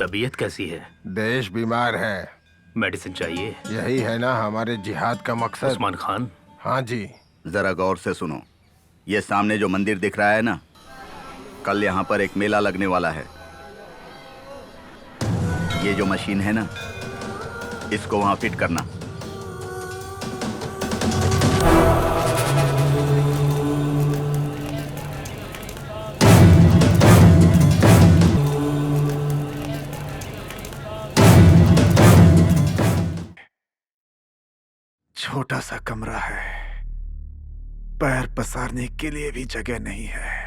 तबीयत कैसी है? देश बीमार है। मेडिसिन चाहिए? यही है ना हमारे जिहाद का मकसद। उस्मान खान। हाँ जी। जरा गौर से सुनो, ये सामने जो मंदिर दिख रहा है ना, कल यहाँ पर एक मेला लगने वाला है। ये जो मशीन है ना, इसको वहां फिट करना। छोटा सा कमरा है, पैर पसारने के लिए भी जगह नहीं है।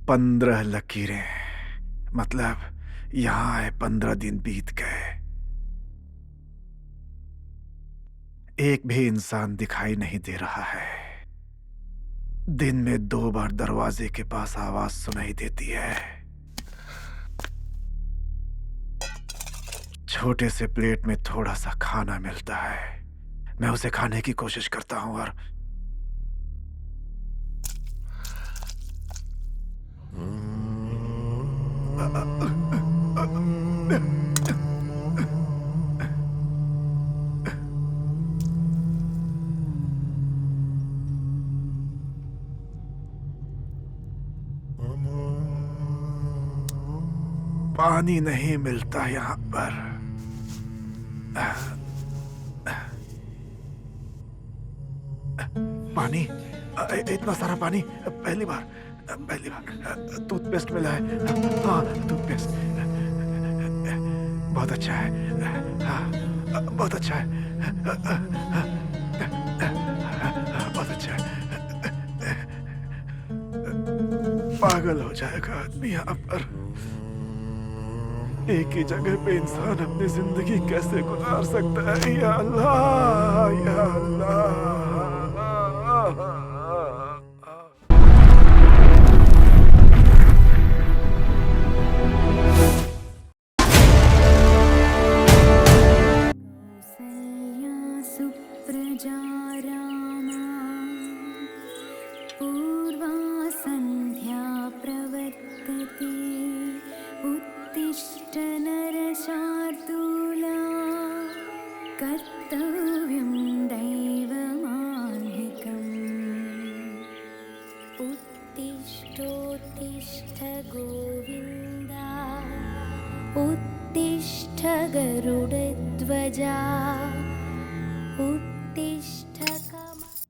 15 लकीरें, मतलब यहाँ आए 15 दिन बीत गए। एक भी इंसान दिखाई नहीं दे रहा है। दिन में 2 बार दरवाजे के पास आवाज सुनाई देती है। छोटे से प्लेट में थोड़ा सा खाना मिलता है। मैं उसे खाने की कोशिश करता हूं और पानी नहीं मिलता यहाँ पर। पानी, इतना सारा पानी पहली बार टूथपेस्ट मिला है। हाँ, टूथपेस्ट बहुत अच्छा है। हाँ, बहुत अच्छा है। बहुत अच्छा है। पागल हो जाएगा आदमी यहाँ पर। एक ही जगह पे इंसान अपनी जिंदगी कैसे गुजार सकता है? या अल्लाह, या अल्लाह।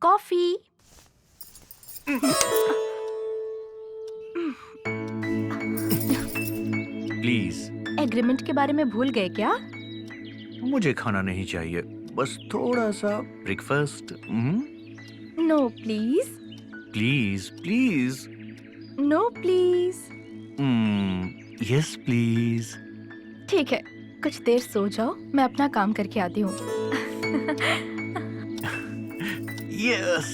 कॉफी। प्लीज। एग्रीमेंट के बारे में भूल गए क्या? मुझे खाना नहीं चाहिए, बस थोड़ा सा breakfast. No please. Please please. No please. Yes please. ठीक है, कुछ देर सो जाओ, मैं अपना काम करके आती हूँ। यस।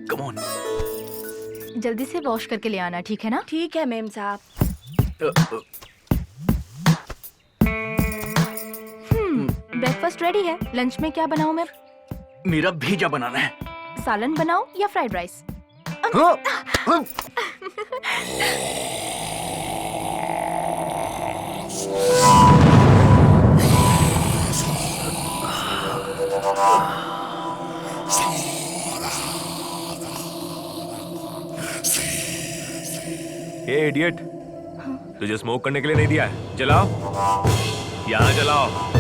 Come on. जल्दी से वॉश करके ले आना, ठीक है ना? ठीक है मेम साहब। ब्रेकफास्ट रेडी है। लंच में क्या बनाऊं मैं? मेरा भेजा बनाना है। सालन बनाऊं या फ्राइड राइस? ए इडियट, तुझे स्मोक करने के लिए नहीं दिया है। जलाओ, यहाँ जलाओ।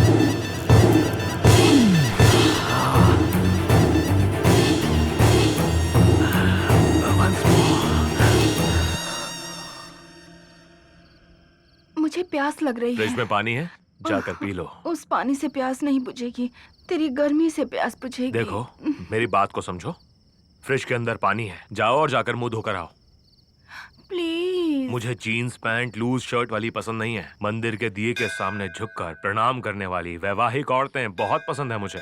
मुझे प्यास लग रही फ्रिज है। में पानी है, जाकर पी लो। उस पानी से प्यास नहीं बुझेगी, तेरी गर्मी से प्यास बुझेगी। देखो, मेरी बात को समझो। फ्रिज के अंदर पानी है, जाओ और जाकर मुंह धोकर आओ। प्लीज। मुझे जीन्स पैंट लूज शर्ट वाली पसंद नहीं है। मंदिर के दिए के सामने झुककर प्रणाम करने वाली वैवाहिक औरतें बहुत पसंद है मुझे।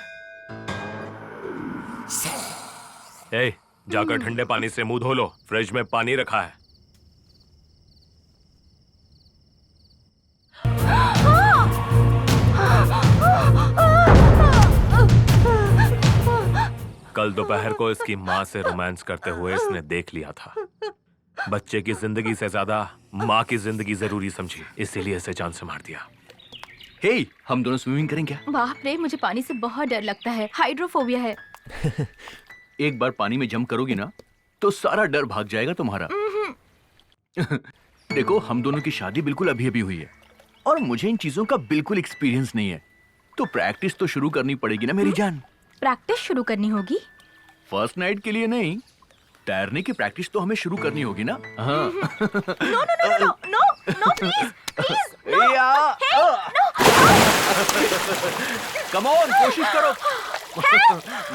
ए, जाकर ठंडे पानी से मुंह धो लो, फ्रिज में पानी रखा है। कल दोपहर को इसकी माँ से रोमांस करते हुए इसने देख लिया था। बच्चे की जिंदगी से ज्यादा माँ की जिंदगी जरूरी समझी, इसीलिए इसे जान से मार दिया। हे, हम दोनों स्विमिंग करें क्या? बाप रे, मुझे पानी से बहुत डर लगता है, हाइड्रोफोबिया है। एक बार पानी में जंप करोगी ना तो सारा डर भाग जाएगा तुम्हारा। देखो, हम दोनों की शादी बिल्कुल अभी अभी हुई है और मुझे इन चीजों का बिल्कुल एक्सपीरियंस नहीं है, तो प्रैक्टिस तो शुरू करनी पड़ेगी ना मेरी जान। प्रैक्टिस शुरू करनी होगी? फर्स्ट नाइट के लिए नहीं, तैरने की प्रैक्टिस तो हमें शुरू करनी होगी ना। हाँ। No no no no no no please please come on, कोशिश करो।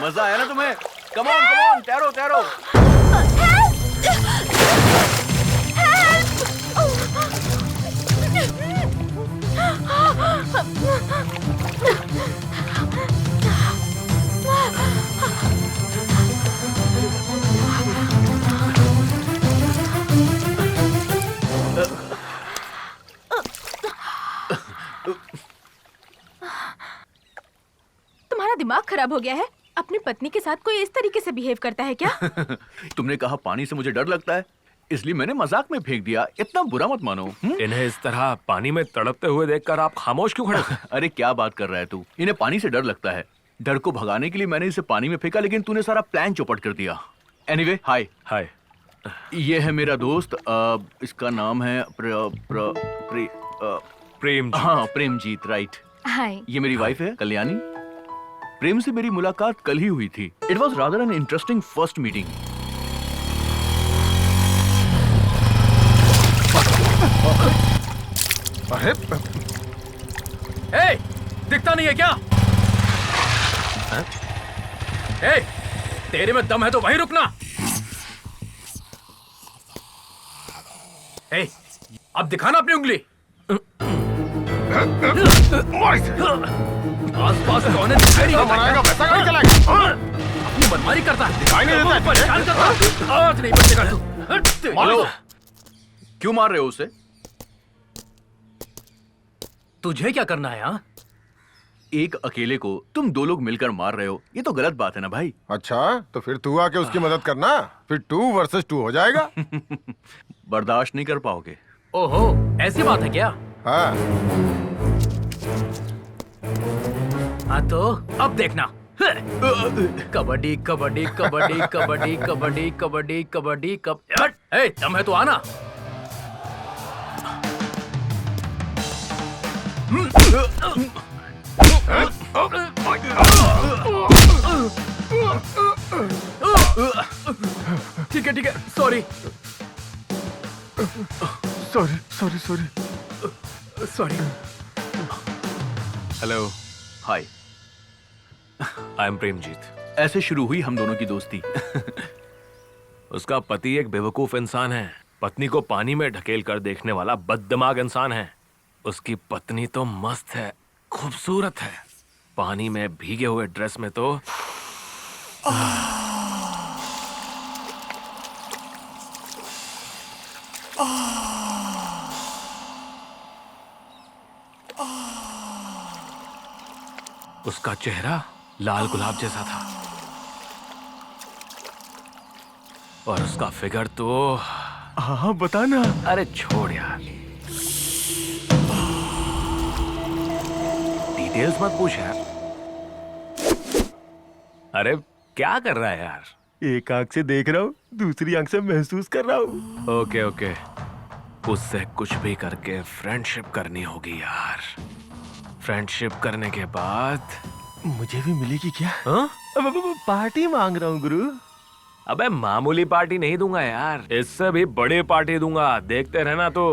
मजा आया ना तुम्हें? कम ऑन, तैरो तैरो। तुम्हारा दिमाग खराब हो गया है? अपनी पत्नी के साथ कोई इस तरीके से बिहेव करता है क्या? तुमने कहा पानी से मुझे डर लगता है, इसलिए मैंने मजाक में फेंक दिया। इतना बुरा मत मानो। इन्हें इस तरह पानी में तड़पते हुए देखकर आप खामोश क्यों खड़े थे? अरे क्या बात कर रहा है तू? इन्हें पानी से डर लगता है। डर को भगाने के लिए मैंने इसे पानी में फेंका, लेकिन तूने सारा प्लान चौपट कर दिया। एनीवे, हाय। हाय। ये है मेरा दोस्त, इसका नाम है प्रेम जी। हाँ, प्रेमजीत, राइट। हाय। ये मेरी वाइफ है कल्याणी। प्रेम से मेरी मुलाकात कल ही हुई थी। It was rather an interesting first meeting. अरे ए, दिखता नहीं है क्या? ए, तेरे में दम है तो वहीं रुकना। ए, अब दिखाना अपनी उंगली। आसपास कौन है? दिखाई नहीं मनाएगा, पैसा कहाँ चला? अपनी मनमानी करता है, दिखाई नहीं देता। परेशान करता है। आज नहीं बचेगा तू। मारो। क्यों मार रहे हो उसे? तुझे क्या करना है? हाँ, एक अकेले को तुम दो लोग मिलकर मार रहे हो, ये तो गलत बात है ना भाई। अच्छा, तो फिर तू आके उसकी मदद करना, फिर 2 वर्सेस 2 हो जाएगा। बर्दाश्त नहीं कर पाओगे। ओहो, ऐसी बात है क्या? हाँ, हाँ तो अब देखना। कबड्डी कबड्डी कबड्डी कबड्डी कबड्डी कबड्डी कबड्डी ए, दम है तो आना। ठीक है, sorry sorry. Hello, hi, I am Premjit. ऐसे शुरू हुई हम दोनों की दोस्ती। उसका पति एक बेवकूफ इंसान है, पत्नी को पानी में ढकेल कर देखने वाला बददिमाग इंसान है। उसकी पत्नी तो मस्त है, खूबसूरत है, पानी में भीगे हुए ड्रेस में तो उसका चेहरा लाल गुलाब जैसा था और उसका फिगर तो हाँ, बताना। अरे छोड़ यार, डिटेल्स मत पूछ यार। अरे क्या कर रहा है यार? एक आंख से देख रहा हूँ, दूसरी आंख से महसूस कर रहा हूँ। ओके, उससे कुछ भी करके फ्रेंडशिप करनी होगी यार। फ्रेंडशिप करने के बाद मुझे भी मिलेगी क्या? हाँ? अब पार्टी मांग रहा हूँ गुरु। अबे मामूली पार्टी नहीं दूंगा यार, इससे भी बड़ी पार्टी दूंगा, देखते रहना। तो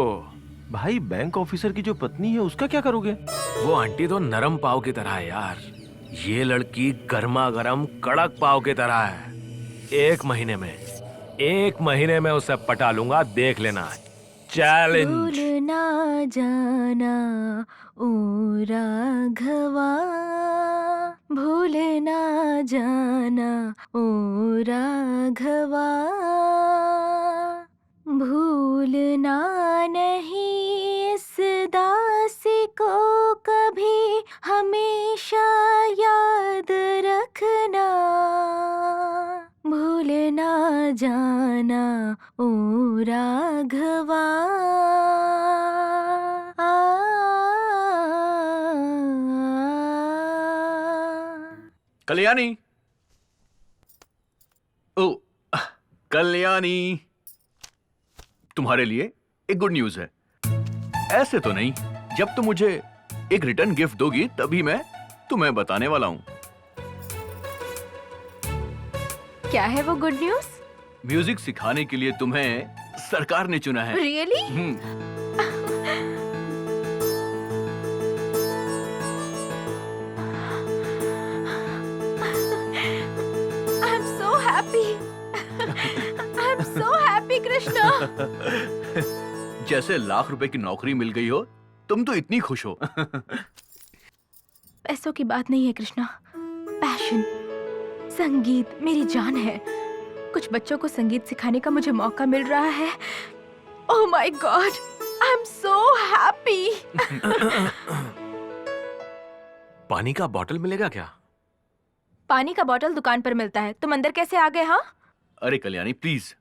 भाई, बैंक ऑफिसर की जो पत्नी है उसका क्या करोगे? वो आंटी तो नरम पाव की तरह है यार, ये लड़की गर्मा गर्म कड़क पाव की तरह है। एक महीने में उसे पटा लूंगा, देख लेना। चैलेंज। भूल ना जाना ओ राघवा, भूल ना जाना ओ राघवा, भूलना नहीं इस दासी को कभी, हमेशा याद रखना, भूल ना जाना ओ राघवा। कल्याणी, ओ कल्याणी, तुम्हारे लिए एक गुड न्यूज है। ऐसे तो नहीं, जब तुम मुझे एक रिटर्न गिफ्ट दोगी तभी मैं तुम्हें बताने वाला हूं। क्या है वो गुड न्यूज? म्यूजिक सिखाने के लिए तुम्हें सरकार ने चुना है। Really? I am so happy, I am so happy Krishna. जैसे लाख रुपए की नौकरी मिल गई हो, तुम तो इतनी खुश हो। पैसों की बात नहीं है कृष्णा, पैशन, संगीत मेरी जान है। कुछ बच्चों को संगीत सिखाने का मुझे मौका मिल रहा है। Oh my God, I am so happy. पानी का बॉटल मिलेगा क्या? पानी का बॉटल दुकान पर मिलता है, तुम अंदर कैसे आ गए? हाँ, अरे कल्याणी प्लीज,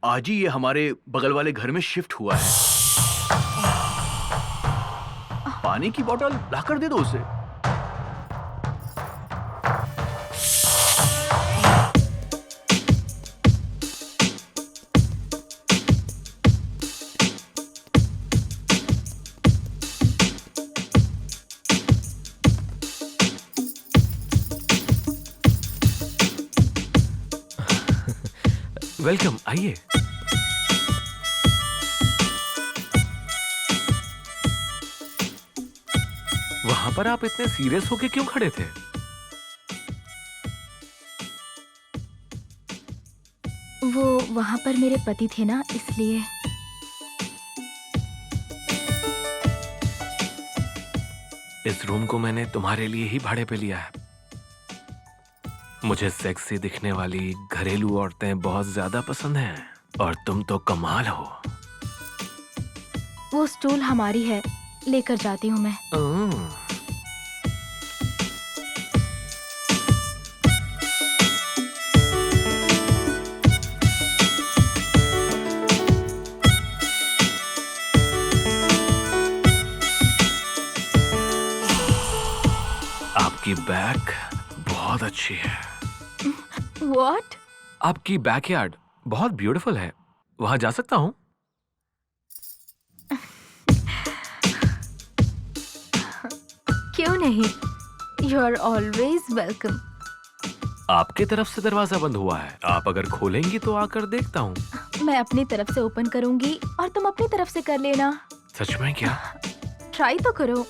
आज ही ये हमारे बगल वाले घर में शिफ्ट हुआ है। पानी की बोतल लाकर दे दो उसे। वेलकम, आइए। वहां पर आप इतने सीरियस होके क्यों खड़े थे? वो वहां पर मेरे पति थे ना, इसलिए। इस रूम को मैंने तुम्हारे लिए ही भाड़े पे लिया है। मुझे सेक्सी दिखने वाली घरेलू औरतें बहुत ज्यादा पसंद हैं, और तुम तो कमाल हो। वो स्टूल हमारी है, लेकर जाती हूँ मैं। आपकी बैक बहुत अच्छी है। What? आपकी बैकयार्ड बहुत ब्यूटीफुल है। वहां जा सकता हूँ? क्यों नहीं? You are always welcome. आपके तरफ से दरवाजा बंद हुआ है, आप अगर खोलेंगी तो आकर देखता हूँ। मैं अपनी तरफ से ओपन करूंगी और तुम अपनी तरफ से कर लेना। सच में क्या? ट्राई तो करो।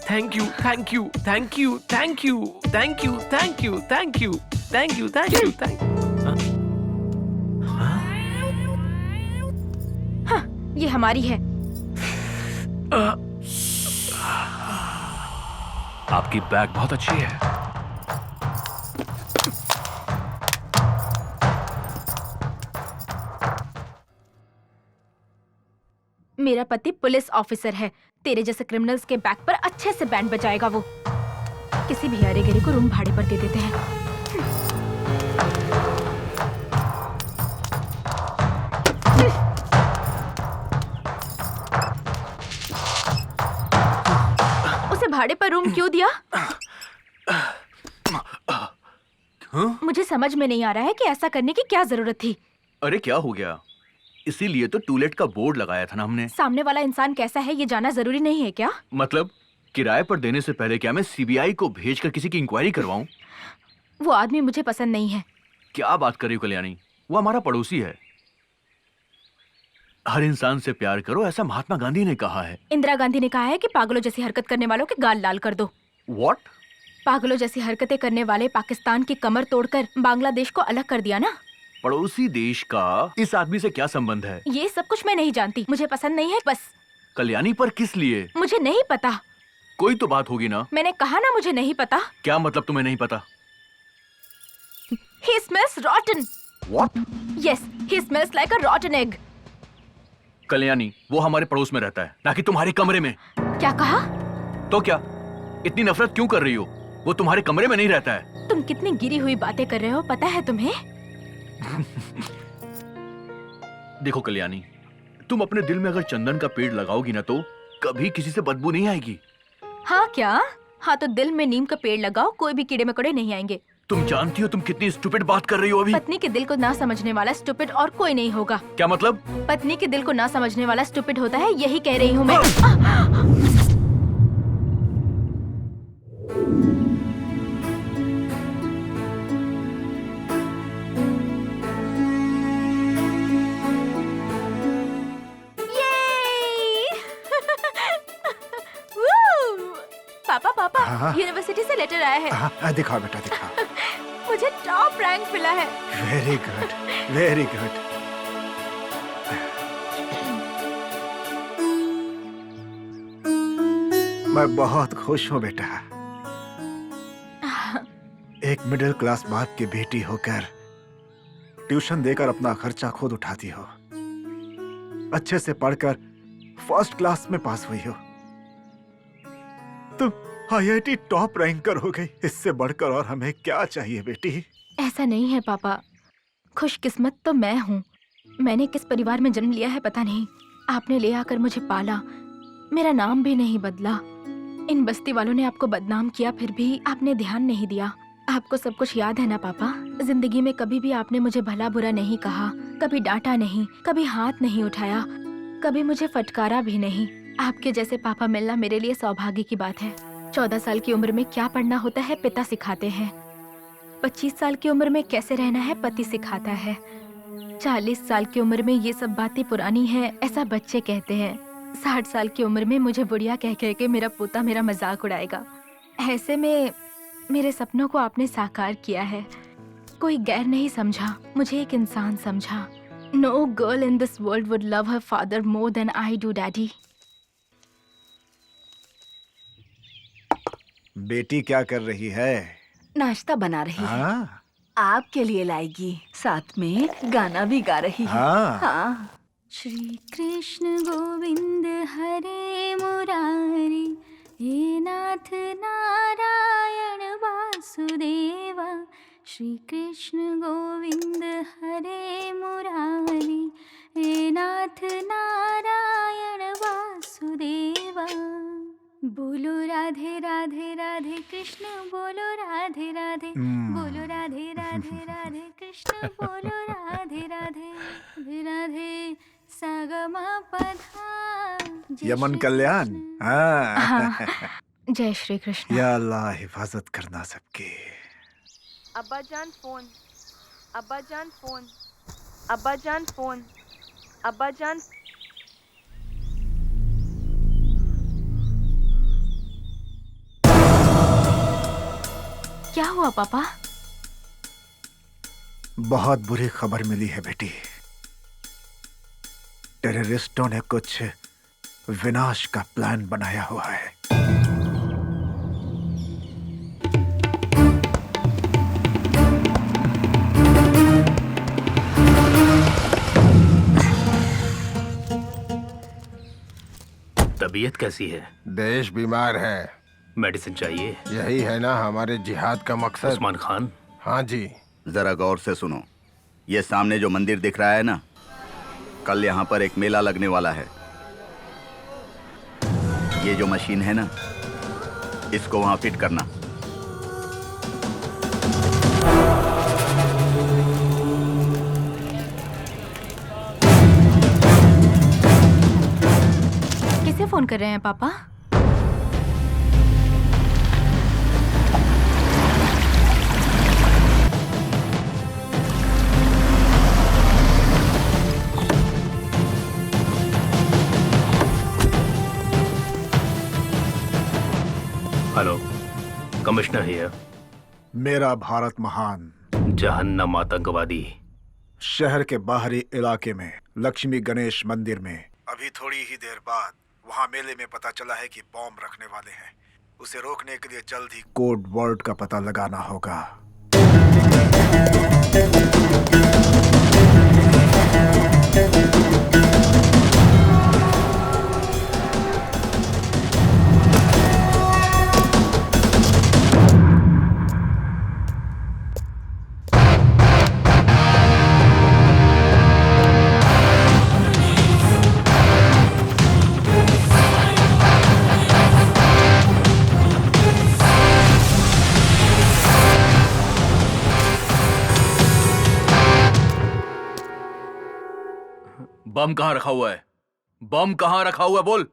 Thank you, thank you, thank you, thank you, thank you, thank you, thank you, thank you, thank you, thank हाँ, ये हमारी है। आपकी बैग बहुत अच्छी है। मेरा पति पुलिस ऑफिसर है। तेरे जैसे क्रिमिनल्स के बैक पर अच्छे से बैंड बजाएगा वो। किसी भी यारे गिरी को रूम भाड़े पर दे देते हैं। उसे भाड़े पर रूम क्यों दिया? मुझे समझ में नहीं आ रहा है कि ऐसा करने की क्या जरूरत थी। अरे क्या हो गया? इसीलिए तो टूलेट का बोर्ड लगाया था ना हमने। सामने वाला इंसान कैसा है ये जानना जरूरी नहीं है क्या? मतलब किराए पर देने से पहले क्या मैं सीबीआई को भेजकर किसी की इंक्वायरी करवाऊं? वो आदमी मुझे पसंद नहीं है। क्या बात कर रही हो कल्याणी? वो हमारा पड़ोसी है। हर इंसान से प्यार करो, ऐसा महात्मा गांधी ने कहा है। इंदिरा गांधी ने कहा है कि पागलों जैसी हरकत करने वालों के गाल लाल कर दो। What? पागलों जैसी हरकतें करने वाले पाकिस्तान की कमर तोड़कर बांग्लादेश को अलग कर दिया ना। पड़ोसी देश का इस आदमी से क्या संबंध है? ये सब कुछ मैं नहीं जानती, मुझे पसंद नहीं है बस। कल्याणी पर किस लिए? मुझे नहीं पता। कोई तो बात होगी ना। मैंने कहा ना मुझे नहीं पता। क्या मतलब तुम्हें नहीं पता? He smells rotten. What? Yes, he smells like a rotten egg. Kalyani, वो हमारे पड़ोस में रहता है, ना कि तुम्हारे कमरे में। क्या कहा? तो क्या? इतनी नफरत क्यों कर रही हो? वो तुम्हारे कमरे में नहीं रहता है। तुम कितनी गिरी हुई बातें कर रहे हो पता है तुम्हें? देखो कल्याणी, तुम अपने दिल में अगर चंदन का पेड़ लगाओगी ना तो कभी किसी से बदबू नहीं आएगी। हाँ क्या? हाँ तो दिल में नीम का पेड़ लगाओ, कोई भी कीड़े मकोड़े नहीं आएंगे। तुम जानती हो तुम कितनी स्टूपिड बात कर रही हो अभी। पत्नी के दिल को ना समझने वाला स्टूपिड और कोई नहीं होगा। क्या मतलब? पत्नी के दिल को ना समझने वाला स्टूपिड होता है, यही कह रही हूँ मैं। पापा पापा, हाँ? यूनिवर्सिटी से लेटर आया है। दिखाओ बेटा दिखाओ। मुझे टॉप रैंक मिला है। Very good, very good. मैं बहुत खुश हूँ बेटा। एक मिडिल क्लास बाप की बेटी होकर ट्यूशन देकर अपना खर्चा खुद उठाती हो, अच्छे से पढ़कर फर्स्ट क्लास में पास हुई हो, तुम आईआईटी टॉप रैंकर हो गई। इससे बढ़कर और हमें क्या चाहिए बेटी? ऐसा नहीं है पापा, खुशकिस्मत तो मैं हूँ। मैंने किस परिवार में जन्म लिया है पता नहीं। आपने ले आकर मुझे पाला, मेरा नाम भी नहीं बदला। इन बस्ती वालों ने आपको बदनाम किया, फिर भी आपने ध्यान नहीं दिया। आपको सब कुछ याद है ना पापा? जिंदगी में कभी भी आपने मुझे भला बुरा नहीं कहा, कभी डांटा नहीं, कभी हाथ नहीं उठाया, कभी मुझे फटकारा भी नहीं। आपके जैसे पापा मिलना मेरे लिए सौभाग्य की बात है। 14 साल की उम्र में क्या पढ़ना होता है पिता सिखाते हैं। 25 साल की उम्र में कैसे रहना है पति सिखाता है। 40 साल की उम्र में ये सब बातें पुरानी हैं, ऐसा बच्चे कहते हैं। 60 साल की उम्र में मुझे बुढ़िया कह कह के मेरा पोता मेरा मजाक उड़ाएगा। ऐसे में मेरे सपनों को आपने साकार किया है। कोई गैर नहीं समझा, मुझे एक इंसान समझा। No girl in this world would love her father more than I do, Daddy. बेटी क्या कर रही है? नाश्ता बना रही है। हाँ, आपके लिए लाएगी, साथ में गाना भी गा रही है। हाँ। हाँ। श्री कृष्ण गोविंद हरे मुरारी, हे नाथ नारायण वासुदेवा। श्री कृष्ण गोविंद हरे मुरारी, हे नाथ नारायण वासुदेवा। बोलो राधे राधे राधे कृष्ण, बोलो राधे राधे, बोलो राधे राधे राधे कृष्ण, बोलो राधे राधे राधे राधे। सागमा पधा। यमन कल्याण। हाँ। हाँ, जय श्री कृष्ण। या अल्लाह हिफाजत करना सबकी। अब्बा जान फोन, अब्बा जान फोन, अब्बा जान फोन, अब्बा जान। क्या हुआ पापा? बहुत बुरी खबर मिली है बेटी। टेररिस्टों ने कुछ विनाश का प्लान बनाया हुआ है। तबीयत कैसी है? देश बीमार है। मेडिसिन चाहिए? यही है ना हमारे जिहाद का मकसद। उस्मान खान। हाँ जी। जरा गौर से सुनो। ये सामने जो मंदिर दिख रहा है ना, कल यहाँ पर एक मेला लगने वाला है। ये जो मशीन है ना, इसको वहां फिट करना। किसे फोन कर रहे हैं पापा? Hello, commissioner commissioner here. मेरा भारत महान। जहन्नम आतंकवादी। शहर के बाहरी इलाके में लक्ष्मी गणेश मंदिर में अभी थोड़ी ही देर बाद वहां मेले में पता चला है कि बॉम्ब रखने वाले हैं। उसे रोकने के लिए जल्द ही कोड वर्ड का पता लगाना होगा। बम कहाँ रखा हुआ है? बम कहाँ रखा हुआ है बोल।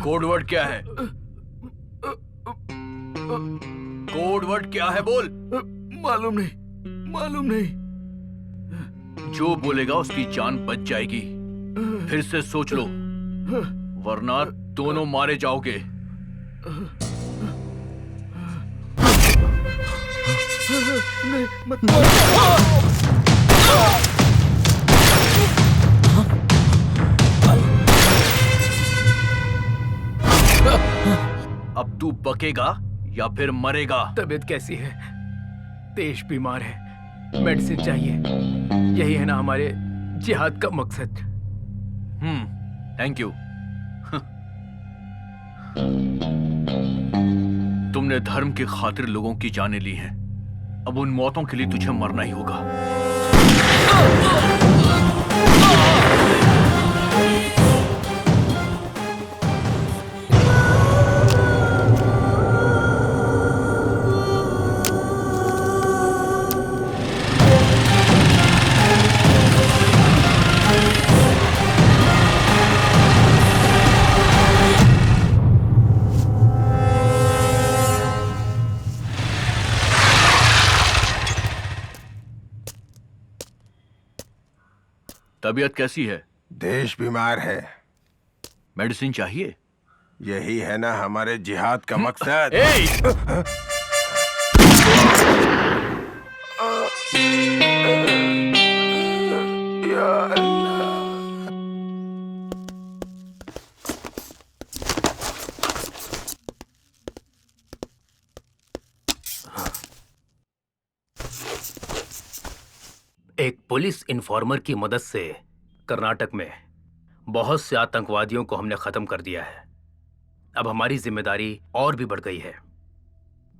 कोड वर्ड क्या है? कोड वर्ड क्या है बोल। मालूम नहीं। जो बोलेगा उसकी जान बच जाएगी। फिर से सोच लो, वरना दोनों मारे जाओगे। अब तू बकेगा या फिर मरेगा? तबीयत कैसी है? देश बीमार है, मेडिसिन चाहिए। यही है ना हमारे जिहाद का मकसद। Thank you. तुमने धर्म की खातिर लोगों की जानें ली हैं। अब उन मौतों के लिए तुझे मरना ही होगा। तबीयत कैसी है? देश बीमार है। मेडिसिन चाहिए? यही है ना हमारे जिहाद का मकसद। या अल्लाह। एक पुलिस इन्फॉर्मर की मदद से कर्नाटक में बहुत से आतंकवादियों को हमने खत्म कर दिया है। अब हमारी जिम्मेदारी और भी बढ़ गई है।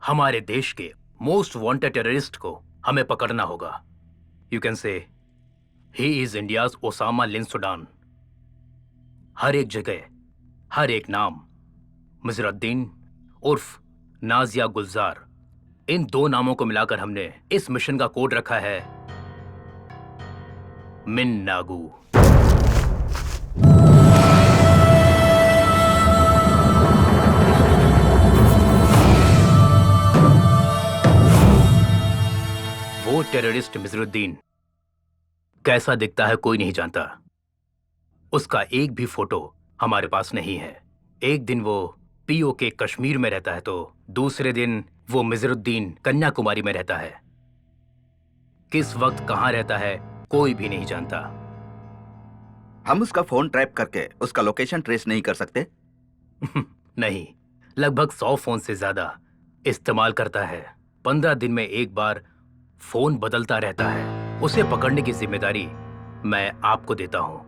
हमारे देश के मोस्ट वांटेड टेररिस्ट को हमें पकड़ना होगा। You can say he is India's Osama bin Laden. हर एक जगह, हर एक नाम, मिजरुद्दीन उर्फ नाजिया गुलजार, इन दो नामों को मिलाकर हमने इस मिशन का कोड रखा है मिन नागू। वो टेररिस्ट मिजरुद्दीन कैसा दिखता है कोई नहीं जानता। उसका एक भी फोटो हमारे पास नहीं है। एक दिन वो पीओके कश्मीर में रहता है तो दूसरे दिन वो मिजरुद्दीन कन्याकुमारी में रहता है। किस वक्त कहां रहता है कोई भी नहीं जानता। हम उसका फोन ट्रैप करके उसका लोकेशन ट्रेस नहीं कर सकते? नहीं, लगभग 100 फोन से ज्यादा इस्तेमाल करता है। 15 दिन में एक बार फोन बदलता रहता है। उसे पकड़ने की जिम्मेदारी मैं आपको देता हूं।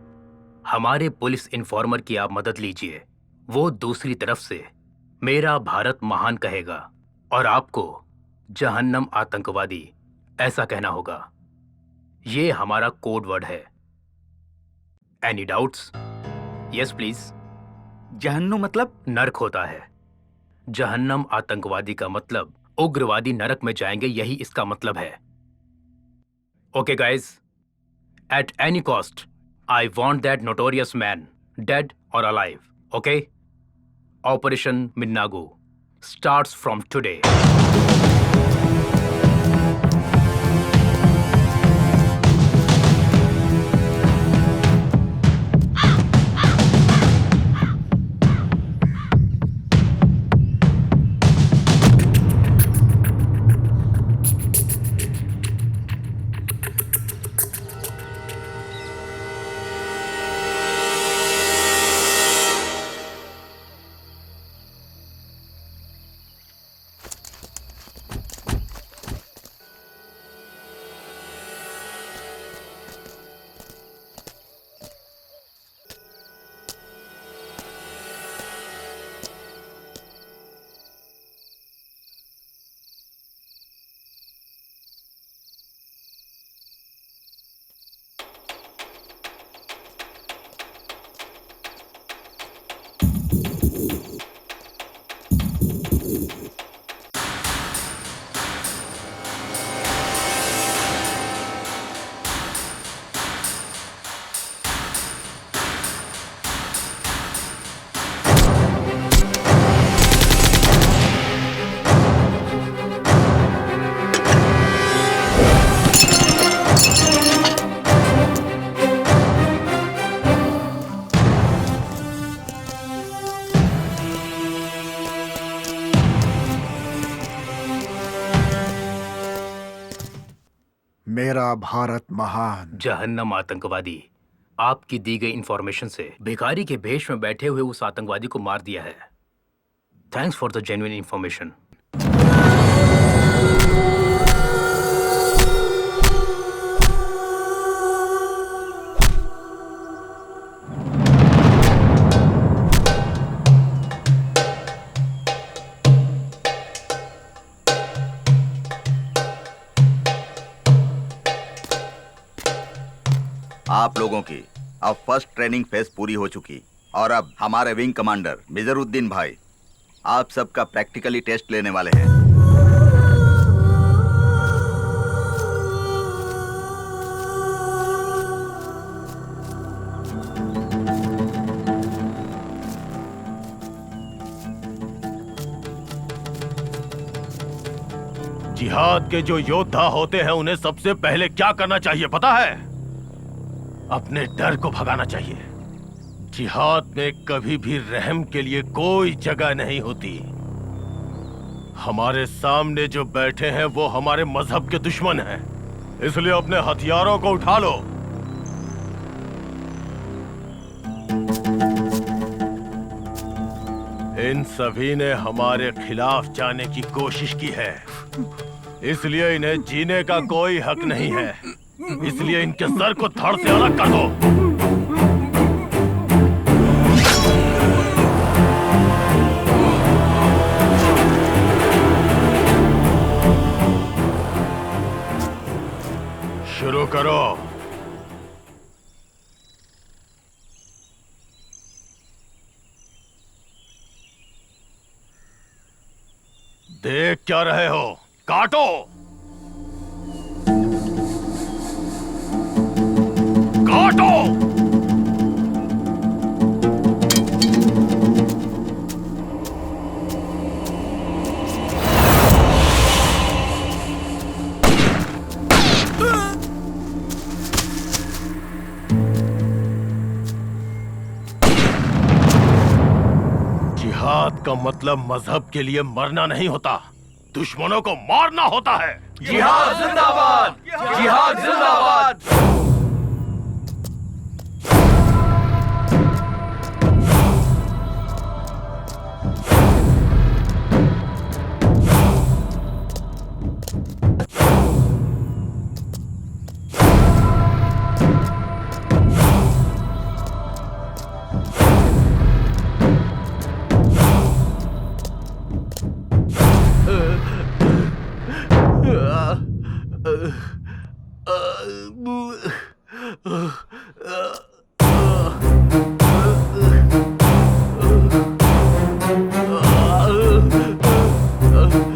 हमारे पुलिस इन्फॉर्मर की आप मदद लीजिए। वो दूसरी तरफ से मेरा भारत महान कहेगा और आपको जहन्नम आतंकवादी ऐसा कहना होगा। ये हमारा कोड वर्ड है। Any doubts? Yes please. जहन्नुम मतलब? नरक होता है। जहन्नम आतंकवादी का मतलब उग्रवादी नरक में जाएंगे, यही इसका मतलब है। Okay guys, at any cost I want that notorious man dead और अलाइव। ओके? ऑपरेशन मिन्नागू स्टार्ट्स फ्रॉम टुडे। मेरा भारत महान। जहन्नम आतंकवादी, आपकी दी गई इंफॉर्मेशन से भिखारी के भेष में बैठे हुए उस आतंकवादी को मार दिया है। Thanks for the genuine information. आप लोगों की अब फर्स्ट ट्रेनिंग फेज पूरी हो चुकी और अब हमारे विंग कमांडर मिजरुद्दीन भाई आप सबका प्रैक्टिकली टेस्ट लेने वाले हैं। जिहाद के जो योद्धा होते हैं उन्हें सबसे पहले क्या करना चाहिए पता है? अपने डर को भगाना चाहिए। जिहाद में कभी भी रहम के लिए कोई जगह नहीं होती। हमारे सामने जो बैठे हैं वो हमारे मजहब के दुश्मन हैं, इसलिए अपने हथियारों को उठा लो। इन सभी ने हमारे खिलाफ जाने की कोशिश की है, इसलिए इन्हें जीने का कोई हक नहीं है। इसलिए इनके सर को धड़ से अलग कर दो। देख क्या रहे हो? काटो! काटो! जिहाद का मतलब मजहब के लिए मरना नहीं होता, दुश्मनों को मारना होता है। जिहाद जिंदाबाद! जिहाद जिंदाबाद!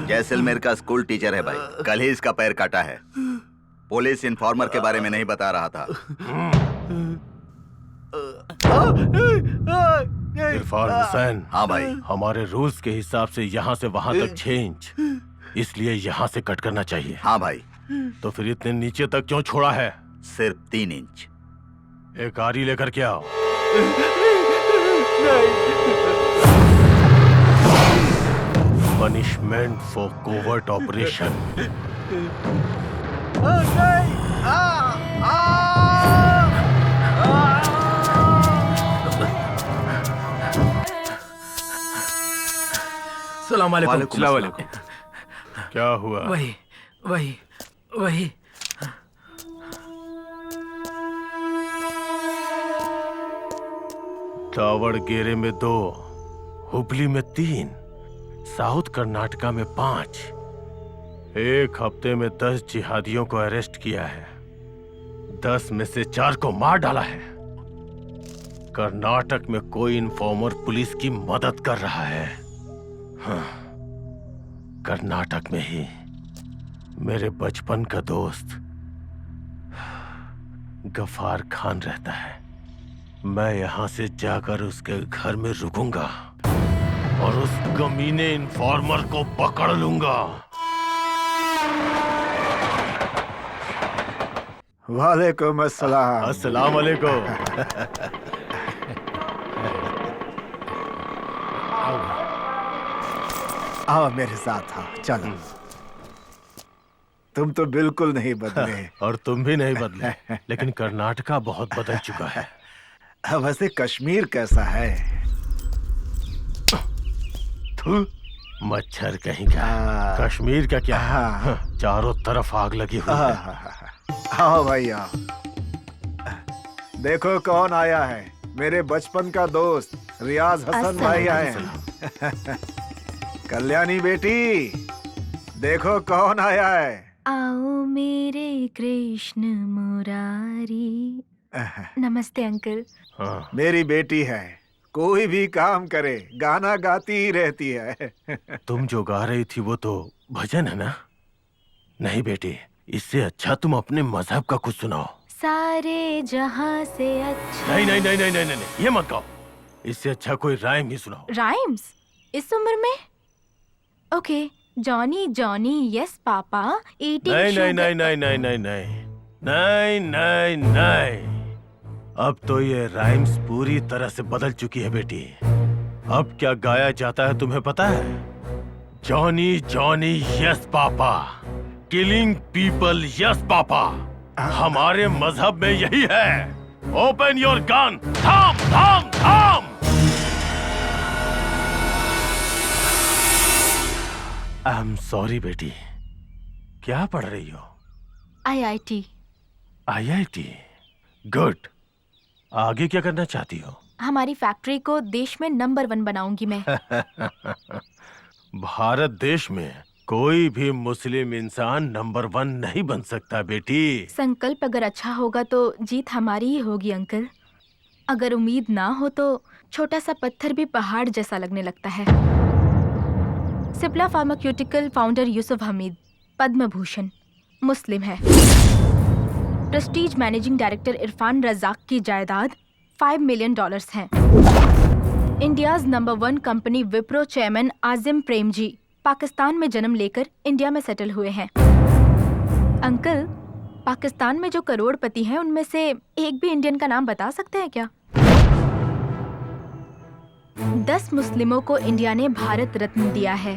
जैसलमेर का स्कूल टीचर है भाई, कल ही इसका पैर काटा है। पुलिस इन्फॉर्मर के बारे में नहीं बता रहा था। इरफान हुसैन। हाँ भाई। हमारे रूल्स के हिसाब से यहाँ से वहाँ तक 6 इंच, इसलिए यहाँ से कट करना चाहिए। हाँ भाई। तो फिर इतने नीचे तक क्यों छोड़ा है? सिर्फ 3 इंच। एक आरी लेकर के आओ। Punishment for covert operation. सलाम अलैकुम। वालेकुम। क्या हुआ? वही दावड़गेरे में 2, हुबली में 3, साउथ कर्नाटका में 5। एक हफ्ते में 10 जिहादियों को अरेस्ट किया है। 10 में से 4 को मार डाला है। कर्नाटक में कोई इन्फॉर्मर पुलिस की मदद कर रहा है। हाँ, कर्नाटक में ही मेरे बचपन का दोस्त गफार खान रहता है। मैं यहां से जाकर उसके घर में रुकूंगा और उस कमीने इन्फॉर्मर को पकड़ लूंगा। वालेकुम अस्सलाम। अस्सलाम वालेकुम। आओ मेरे साथ आओ, चलो। तुम तो बिल्कुल नहीं बदले। और तुम भी नहीं बदले, लेकिन कर्नाटका बहुत बदल चुका है। वैसे कश्मीर कैसा है? मच्छर कहीं का। कश्मीर का क्या? चारों तरफ आग लगी हुई है। आओ भाई आओ। देखो कौन आया है, मेरे बचपन का दोस्त रियाज हसन भाई आए हैं। कल्याणी बेटी, देखो कौन आया है। आओ मेरे कृष्ण मुरारी। नमस्ते अंकल। हाँ। मेरी बेटी है, कोई भी काम करे गाना गाती ही रहती है। तुम जो गा रही थी वो तो भजन है ना? नहीं बेटी, इससे अच्छा तुम अपने मजहब का कुछ सुनाओ। सारे जहां से अच्छा। नहीं नहीं नहीं नहीं नहीं नहीं, ये मत गाओ। इससे अच्छा कोई राइम ही सुनाओ। राइम्स इस उम्र में? Okay, Johnny Johnny yes papa eating नहीं नहीं शुगर। नहीं नहीं नहीं नहीं नहीं नहीं नहीं नहीं। अब तो ये राइम्स पूरी तरह से बदल चुकी है बेटी। अब क्या गाया जाता है तुम्हें पता है? Johnny Johnny yes papa, killing people yes papa. हमारे मजहब में यही है। ओपन योर गन, थाम थाम थाम। आई एम सॉरी बेटी। क्या पढ़ रही हो? IIT। IIT, good. आगे क्या करना चाहती हो? हमारी फैक्ट्री को देश में नंबर 1 बनाऊंगी मैं। भारत देश में कोई भी मुस्लिम इंसान नंबर 1 नहीं बन सकता बेटी। संकल्प अगर अच्छा होगा तो जीत हमारी ही होगी अंकल। अगर उम्मीद ना हो तो छोटा सा पत्थर भी पहाड़ जैसा लगने लगता है। Cipla pharmaceutical founder Yusuf Hamied, Padma Bhushan, Muslim है। Prestige managing director Irfan Razack की जायदाद $5 मिलियन है। India's number 1 company Wipro chairman Azim Premji Pakistan में जन्म लेकर इंडिया में सेटल हुए हैं। अंकल, पाकिस्तान में जो करोड़पति हैं उनमें से एक भी इंडियन का नाम बता सकते हैं क्या? 10 मुस्लिमों को इंडिया ने भारत रत्न दिया है।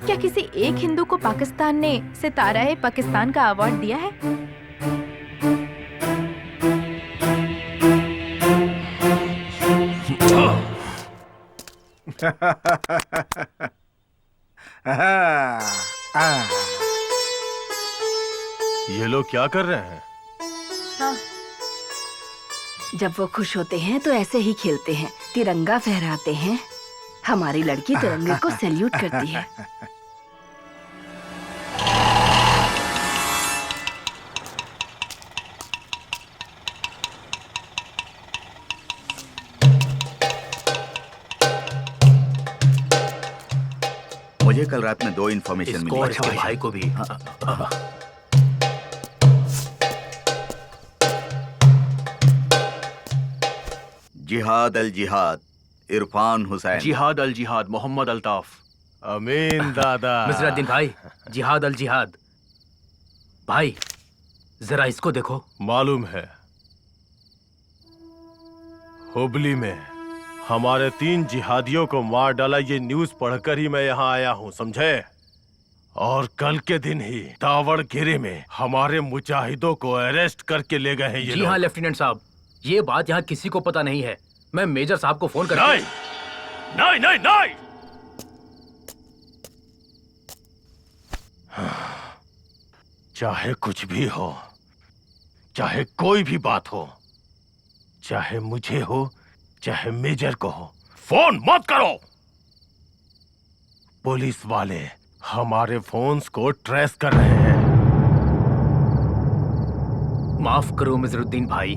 क्या किसी एक हिंदू को पाकिस्तान ने सितारा-ए पाकिस्तान का अवार्ड दिया है? ये लोग क्या कर रहे हैं? हाँ। जब वो खुश होते हैं तो ऐसे ही खेलते हैं, तिरंगा फहराते हैं। हमारी लड़की तिरंगे को सैल्यूट करती है। मुझे कल रात में 2 इन्फॉर्मेशन इसको मिली। और इसके भाई को भी। जिहाद अल जिहाद, इरफान हुसैन। जिहाद अल जिहाद, मोहम्मद अल्ताफ। अमीन दादा। मिजरुद्दीन भाई, जिहाद अल जिहाद। भाई जरा इसको देखो। मालूम है, हुबली में हमारे 3 जिहादियों को मार डाला, ये न्यूज पढ़कर ही मैं यहाँ आया हूँ, समझे? और कल के दिन ही दावड़गिरी में हमारे मुजाहिदों को अरेस्ट करके ले गए हैं ये जी लोग। हाँ लेफ्टिनेंट साहब, ये बात यहाँ किसी को पता नहीं है। मैं मेजर साहब को फोन करके नहीं, नहीं, नहीं, नहीं। चाहे कुछ भी हो, चाहे कोई भी बात हो, चाहे मुझे हो, चाहे मेजर को हो, फोन मत करो। पुलिस वाले हमारे फोन्स को ट्रेस कर रहे हैं। माफ करो मिजरुद्दीन भाई।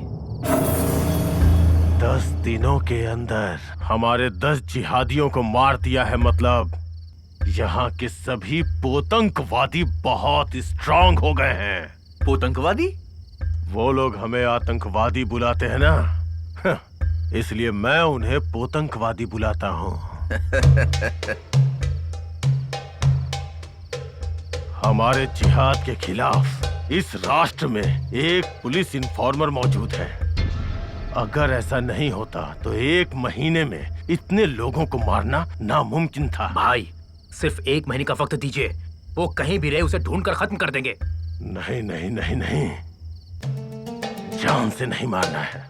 10 दिनों के अंदर हमारे 10 जिहादियों को मार दिया है। मतलब यहाँ के सभी पोतंकवादी बहुत स्ट्रांग हो गए हैं। पोतंकवादी? वो लोग हमें आतंकवादी बुलाते हैं ना, इसलिए मैं उन्हें पोतंकवादी बुलाता हूँ। हमारे जिहाद के खिलाफ इस राष्ट्र में एक पुलिस इन्फॉर्मर मौजूद है। अगर ऐसा नहीं होता तो 1 महीने में इतने लोगों को मारना नामुमकिन था। भाई सिर्फ 1 महीने का वक्त दीजिए, वो कहीं भी रहे उसे ढूंढकर खत्म कर देंगे। नहीं, नहीं, नहीं, नहीं, जान से नहीं मारना है।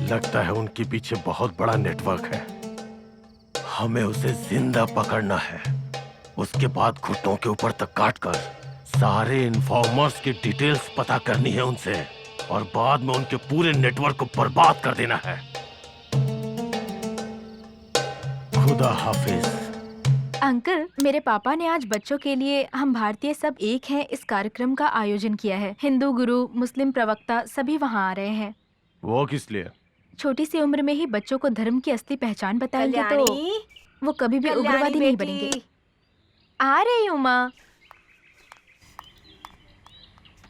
लगता है उनके पीछे बहुत बड़ा नेटवर्क है। हमें उसे जिंदा पकड़ना है। उसके बाद घुटनों के ऊपर तक काटकर सारे इन्फॉर्मर्स की डिटेल्स पता करनी है उनसे, और बाद में उनके पूरे नेटवर्क को बर्बाद कर देना है। खुदा हाफिज। अंकल, मेरे पापा ने आज बच्चों के लिए हम भारतीय सब एक हैं इस कार्यक्रम का आयोजन किया है। हिंदू गुरु, मुस्लिम प्रवक्ता सभी वहाँ आ रहे हैं। वो किस लिए? छोटी सी उम्र में ही बच्चों को धर्म की असली पहचान बताएंगे तो वो कभी भी उग्रवादी नहीं बनेंगे। आ रही हूँ माँ।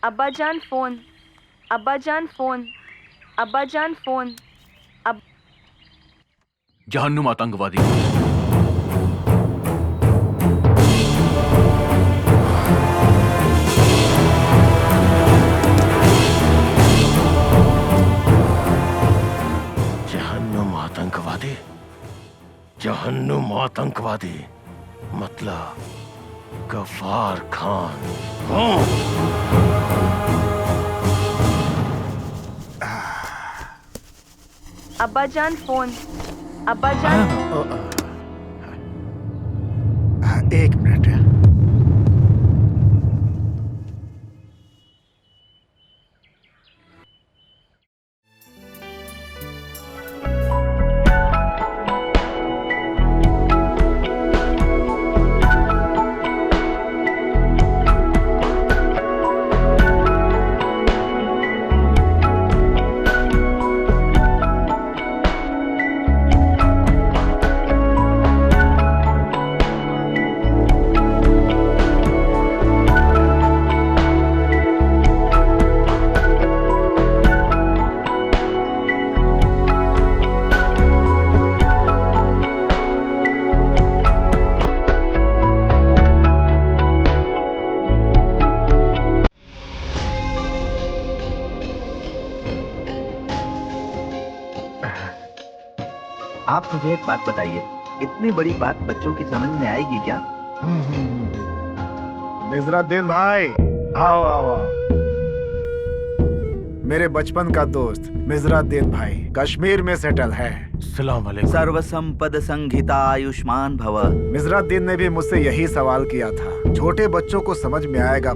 अब्बा जान फोन, अब्बा जान फोन, अब्बा जान फोन। जहन्नुम आतंकवादी। जहन्नुम आतंकवादी, जहन्नुम आतंकवादी मतलब गफ्फार खान। अब्बा जान फोन, अब्बा जान। एक मिनट। आप मुझे एक बात बताइए, इतनी बड़ी बात बच्चों की समझ में आएगी क्या? मिजरुद्दीन भाई, आओ आओ आओ। मेरे बचपन का दोस्त मिजरुद्दीन भाई कश्मीर में सेटल है। सलाम अलैकुम। सर्व संपद संहिता आयुष्मान भव। मिजरुद्दीन ने भी मुझसे यही सवाल किया था। छोटे बच्चों को समझ में आएगा,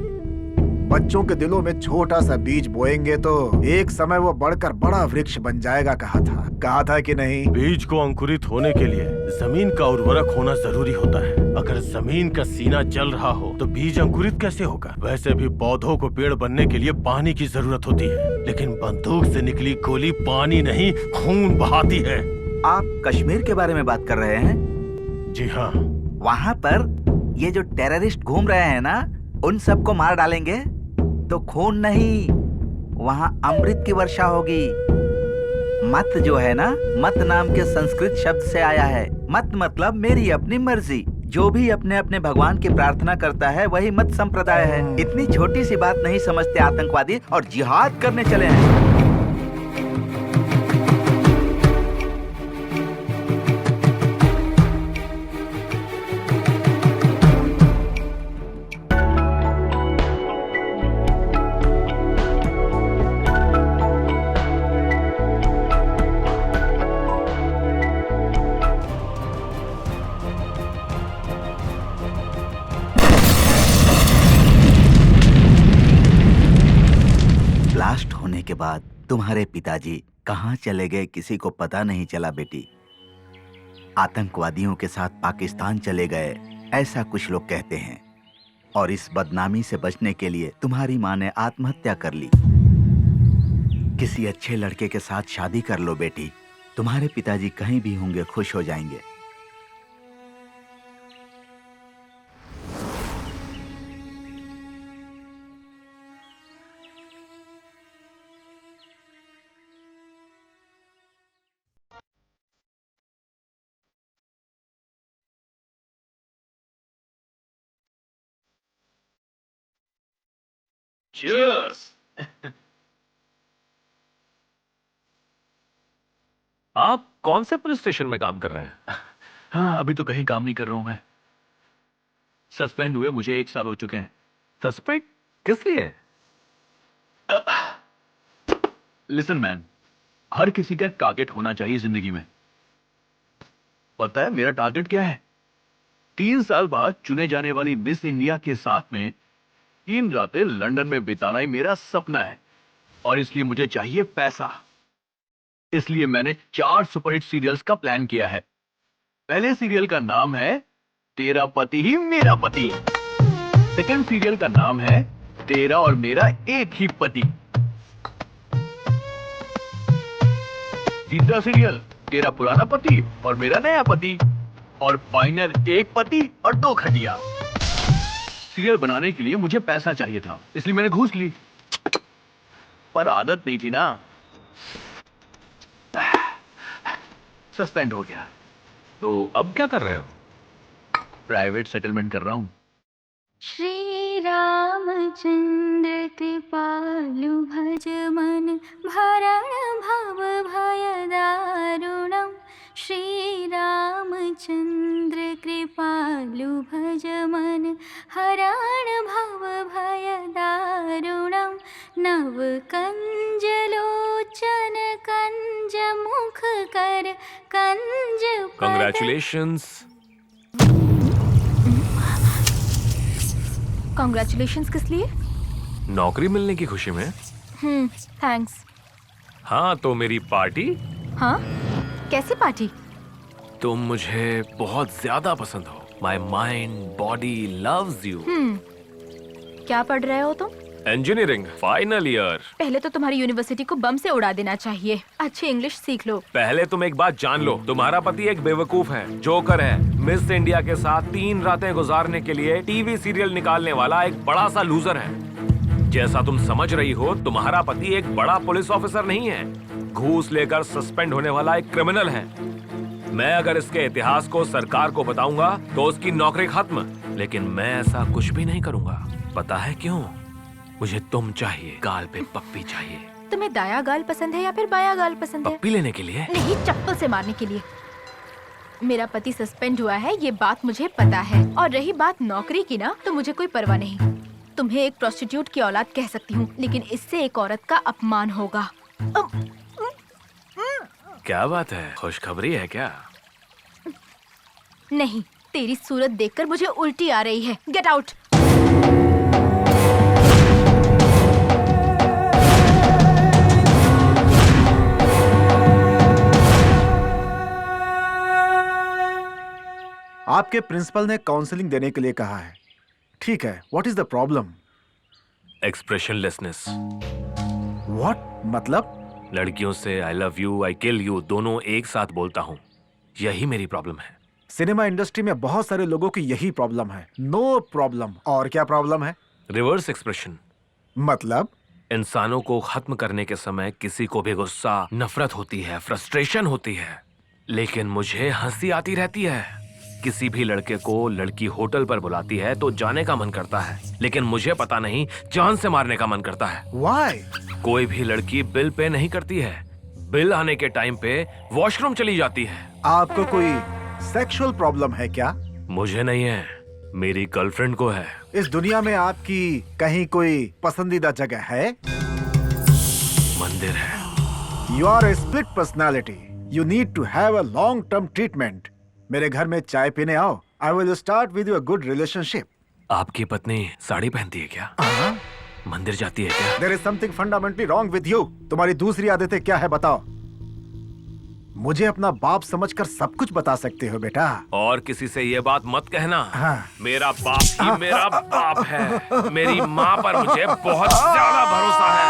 बच्चों के दिलों में छोटा सा बीज बोएंगे तो एक समय वो बढ़कर बड़ा वृक्ष बन जाएगा। कहा था कि नहीं? बीज को अंकुरित होने के लिए जमीन का उर्वरक होना जरूरी होता है। अगर जमीन का सीना जल रहा हो तो बीज अंकुरित कैसे होगा? वैसे भी पौधों को पेड़ बनने के लिए पानी की जरूरत होती है, लेकिन बंदूक से निकली गोली पानी नहीं खून बहाती है। आप कश्मीर के बारे में बात कर रहे हैं? जी हाँ। वहाँ पर ये जो टेररिस्ट घूम रहे हैं ना, उन सबको मार डालेंगे तो खून नहीं, वहाँ अमृत की वर्षा होगी। मत जो है ना, मत नाम के संस्कृत शब्द से आया है। मत मतलब मेरी अपनी मर्जी। जो भी अपने अपने भगवान की प्रार्थना करता है वही मत संप्रदाय है। इतनी छोटी सी बात नहीं समझते आतंकवादी और जिहाद करने चले हैं। ब्लास्ट होने के बाद तुम्हारे पिताजी कहाँ चले गए किसी को पता नहीं चला बेटी। आतंकवादियों के साथ पाकिस्तान चले गए, ऐसा कुछ लोग कहते हैं। और इस बदनामी से बचने के लिए तुम्हारी माँ ने आत्महत्या कर ली। किसी अच्छे लड़के के साथ शादी कर लो बेटी, तुम्हारे पिताजी कहीं भी होंगे खुश हो जाएंगे। Cheers! आप कौन से पुलिस स्टेशन में काम कर रहे हैं? हाँ, अभी तो कहीं काम नहीं कर रहा हूं मैं। सस्पेंड हुए मुझे 1 साल हो चुके हैं। सस्पेक्ट किस लिए? लिसन मैन, हर किसी का टारगेट होना चाहिए जिंदगी में। पता है मेरा टारगेट क्या है? 3 साल बाद चुने जाने वाली मिस इंडिया के साथ में 3 रातें लंदन में बिताना ही मेरा सपना है। और इसलिए मुझे चाहिए पैसा। इसलिए मैंने 4 सुपरहिट सीरियल्स का प्लान किया है। पहले सीरियल का नाम है तेरा पति ही मेरा पति। सेकंड सीरियल का नाम है तेरा और मेरा एक ही पति। तीसरा सीरियल तेरा पुराना पति और मेरा नया पति। और फाइनल एक पति और 2 खटिया। सीरियल बनाने के लिए मुझे पैसा चाहिए था, इसलिए मैंने घूस ली। पर आदत नहीं थी ना। सस्पेंड हो गया। तो अब क्या कर रहे हो? प्राइवेट सेटलमेंट कर रहा हूं। श्री रामचंद्र कृपालु भज मन भरण भव भय दारुणम। श्री रामचंद्र कृपालु भज मन हरण भव भय दारुणम। नव कंज लोचन कंज मुख कर कंज पद। Congratulations. कॉन्ग्रेचुलेशंस किस लिए? नौकरी मिलने की खुशी में। थैंक्स। हाँ, तो मेरी पार्टी? हाँ, कैसी पार्टी? तुम मुझे बहुत ज्यादा पसंद हो। My mind body loves you. क्या पढ़ रहे हो तुम? Engineering final year. पहले तो तुम्हारी यूनिवर्सिटी को बम से उड़ा देना चाहिए। अच्छी इंग्लिश सीख लो। पहले तुम एक बात जान लो, तुम्हारा पति एक बेवकूफ है, जोकर है, मिस इंडिया के साथ 3 रातें गुजारने के लिए टीवी सीरियल निकालने वाला एक बड़ा सा लूजर है। जैसा तुम समझ रही हो, तुम्हारा पति एक बड़ा पुलिस ऑफिसर नहीं है, घूस लेकर सस्पेंड होने वाला एक क्रिमिनल है। मैं अगर इसके इतिहास को सरकार को बताऊंगा तो उसकी नौकरी खत्म, लेकिन मैं ऐसा कुछ भी नहीं करूंगा। पता है क्यों? मुझे तुम चाहिए, गाल पे पप्पी चाहिए। तुम्हें दाया गाल पसंद है या फिर बाया गाल पसंद है? पप्पी लेने के लिए? नहीं, चप्पल से मारने के लिए। मेरा पति सस्पेंड हुआ है, ये बात मुझे पता है। और रही बात नौकरी की ना, तो मुझे कोई परवाह नहीं। तुम्हें एक प्रोस्टिट्यूट की औलाद कह सकती हूँ, लेकिन इससे एक औरत का अपमान होगा। क्या बात है, खुशखबरी है क्या? नहीं, तेरी सूरत देखकर मुझे उल्टी आ रही है। Get out. आपके प्रिंसिपल ने काउंसलिंग देने के लिए कहा है। ठीक है, what is the problem? Expressionlessness. What मतलब? लड़कियों से I love you, I kill you दोनों एक साथ बोलता हूँ, यही मेरी प्रॉब्लम है। सिनेमा इंडस्ट्री में बहुत सारे लोगों की यही प्रॉब्लम है। No problem. और क्या प्रॉब्लम है? Reverse expression. मतलब? इंसानों को खत्म करने के समय किसी को भी गुस्सा, नफरत होती है, फ्रस्ट्रेशन होती है, लेकिन मुझे हंसी आती रहती है। किसी भी लड़के को लड़की होटल पर बुलाती है तो जाने का मन करता है, लेकिन मुझे पता नहीं जान से मारने का मन करता है। Why? कोई भी लड़की बिल पे नहीं करती है, बिल आने के टाइम पे वॉशरूम चली जाती है। आपको कोई सेक्सुअल प्रॉब्लम है क्या? मुझे नहीं है, मेरी गर्लफ्रेंड को है। इस दुनिया में आपकी कहीं कोई पसंदीदा जगह है? मंदिर है। You are a split personality. You need to have a long term treatment. मेरे घर में चाय पीने आओ। I will start with your good relationship. आपकी पत्नी साड़ी पहनती है क्या? मंदिर जाती है क्या? There is something fundamentally wrong with you. तुम्हारी दूसरी आदतें क्या है बताओ? मुझे अपना बाप समझकर सब कुछ बता सकते हो बेटा। और किसी से ये बात मत कहना। हाँ। मेरा बाप ही मेरा बाप है। मेरी माँ पर मुझे बहुत ज्यादा भरोसा है।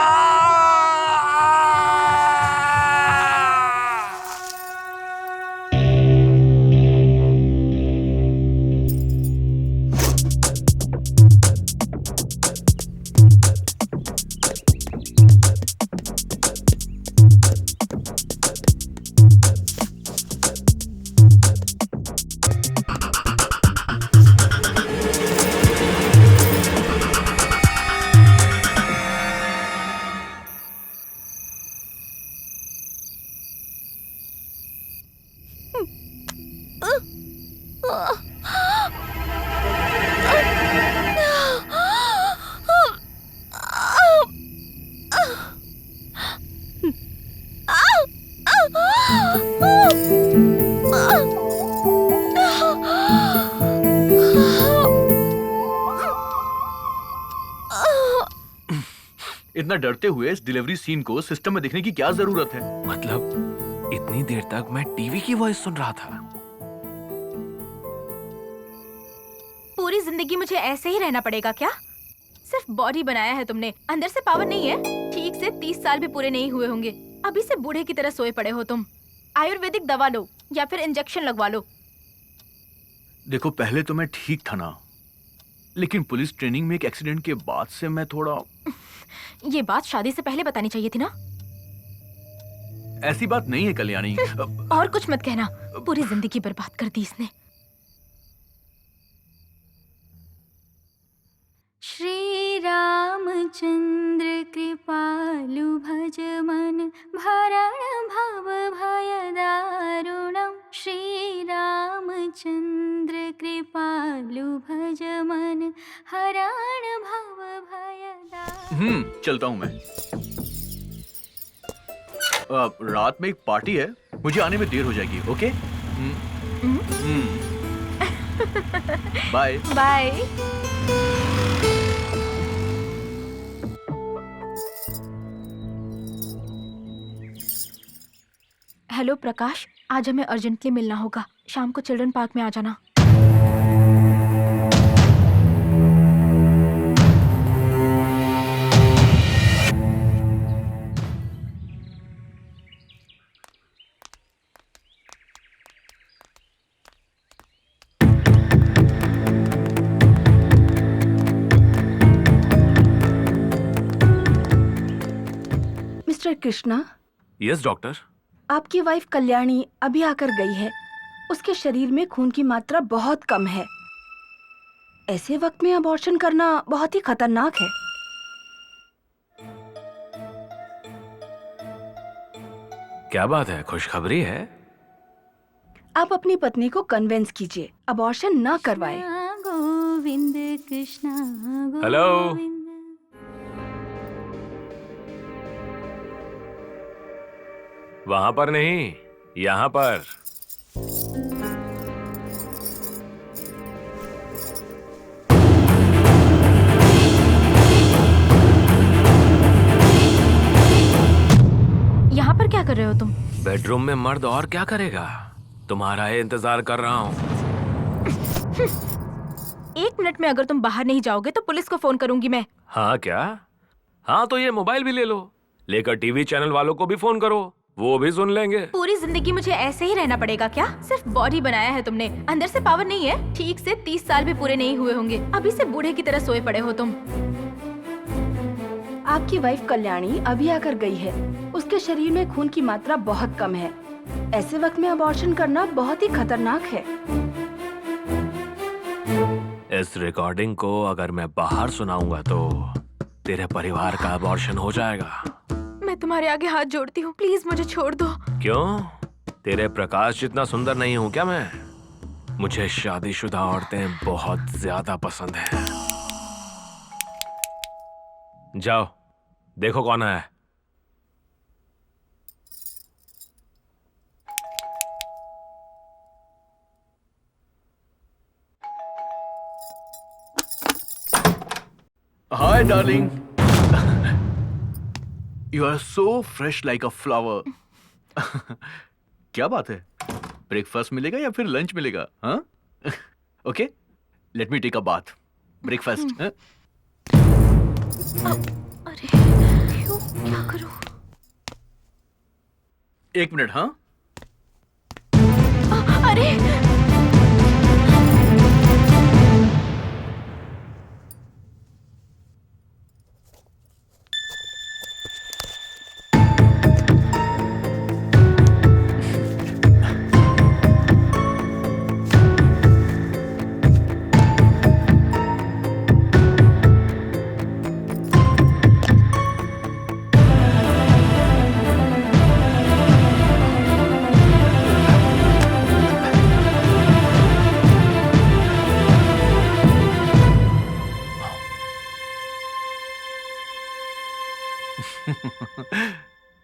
इतना डरते हुए इस डिलीवरी सीन को सिस्टम में देखने की क्या जरूरत है? मतलब इतनी देर तक मैं टीवी की वॉइस सुन रहा था। पूरी जिंदगी मुझे ऐसे ही रहना पड़ेगा क्या? सिर्फ बॉडी बनाया है तुमने, अंदर से पावर नहीं है। ठीक से 30 साल भी पूरे नहीं हुए होंगे, अभी से बूढ़े की तरह सोए पड़े हो तुम। आयुर्वेदिक दवा लो या फिर इंजेक्शन लगवा लो। देखो, पहले तो मैं ठीक था ना, लेकिन पुलिस ट्रेनिंग में एक एक्सीडेंट के बाद से मैं थोड़ा... ये बात शादी से पहले बतानी चाहिए थी ना। ऐसी बात नहीं है कल्याणी। और कुछ मत कहना, पूरी जिंदगी बर्बाद कर दी इसने। श्री रामचंद्र कृपालु भज मन भरण भव भय दारुणम। श्री रामचंद्र कृपालु भज मन हरण भव भय दारुणम। चलता हूँ मैं। रात में एक पार्टी है, मुझे आने में देर हो जाएगी। Okay, bye bye. Hello Prakash, आज हमें अर्जेंटली मिलना होगा। शाम को चिल्ड्रन पार्क में आ जाना। मिस्टर कृष्णा। Yes doctor. आपकी वाइफ कल्याणी अभी आकर गई है। उसके शरीर में खून की मात्रा बहुत कम है। ऐसे वक्त में अबॉर्शन करना बहुत ही खतरनाक है। क्या बात है, खुशखबरी है? आप अपनी पत्नी को कन्विंस कीजिए, अबॉर्शन ना करवाए। गोविंद कृष्णा हेलो। वहां पर नहीं, यहाँ पर। यहाँ पर क्या कर रहे हो तुम? बेडरूम में मर्द और क्या करेगा? तुम्हारा ही इंतजार कर रहा हूँ। 1 मिनट में अगर तुम बाहर नहीं जाओगे तो पुलिस को फोन करूंगी मैं। हाँ क्या? हाँ तो ये मोबाइल भी ले लो, लेकर टीवी चैनल वालों को भी फोन करो, वो भी सुन लेंगे। पूरी जिंदगी मुझे ऐसे ही रहना पड़ेगा क्या? सिर्फ बॉडी बनाया है तुमने, अंदर से पावर नहीं है। ठीक से 30 साल भी पूरे नहीं हुए होंगे, अभी से बूढ़े की तरह सोए पड़े हो तुम। आपकी वाइफ कल्याणी अभी आकर गई है, उसके शरीर में खून की मात्रा बहुत कम है। ऐसे वक्त में अबॉर्शन करना बहुत ही खतरनाक है। इस रिकॉर्डिंग को अगर मैं बाहर सुनाऊंगा तो तेरे परिवार का अबॉर्शन हो जाएगा। मैं तुम्हारे आगे हाथ जोड़ती हूँ, प्लीज मुझे छोड़ दो। क्यों? तेरे प्रकाश जितना सुंदर नहीं हूँ क्या मैं? मुझे शादीशुदा औरतें बहुत ज्यादा पसंद हैं। जाओ देखो कौन है। Hi, darling. You are so fresh like a flower. क्या बात है? ब्रेकफास्ट मिलेगा या फिर लंच मिलेगा? हाँ? Okay, let me take a bath. Breakfast. अरे क्यों, क्या करूं? 1 मिनट. हाँ? अरे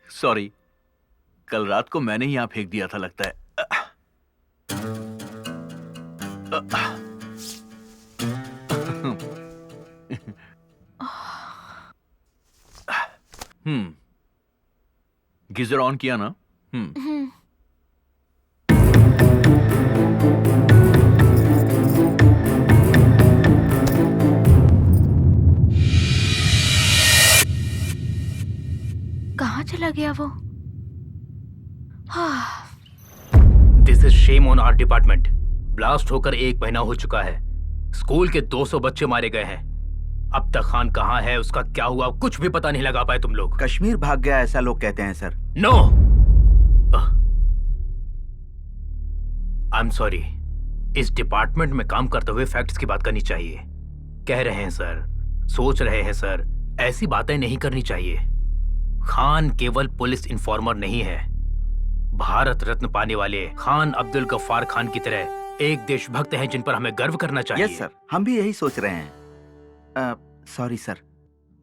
सॉरी, कल रात को मैंने ही यहाँ फेंक दिया था लगता है. गीजर ऑन किया ना? कहाँ चला गया वो? This is shame on our department. Blast होकर 1 महीना हो चुका है। स्कूल के 200 बच्चे मारे गए हैं। अब तक खान कहाँ है, उसका क्या हुआ, कुछ भी पता नहीं लगा पाए तुम लोग। कश्मीर भाग गया ऐसा लोग कहते हैं sir. No, I am sorry. इस डिपार्टमेंट में काम करते हुए फैक्ट्स की बात करनी चाहिए। कह रहे हैं सर, सोच रहे हैं सर, ऐसी बातें नहीं करनी चाहिए। खान केवल पुलिस इन्फॉर्मर नहीं है, भारत रत्न पाने वाले खान अब्दुल गफ्फार खान की तरह एक देशभक्त हैं जिन पर हमें गर्व करना चाहिए। यस सर, हम भी यही सोच रहे हैं। Sorry sir.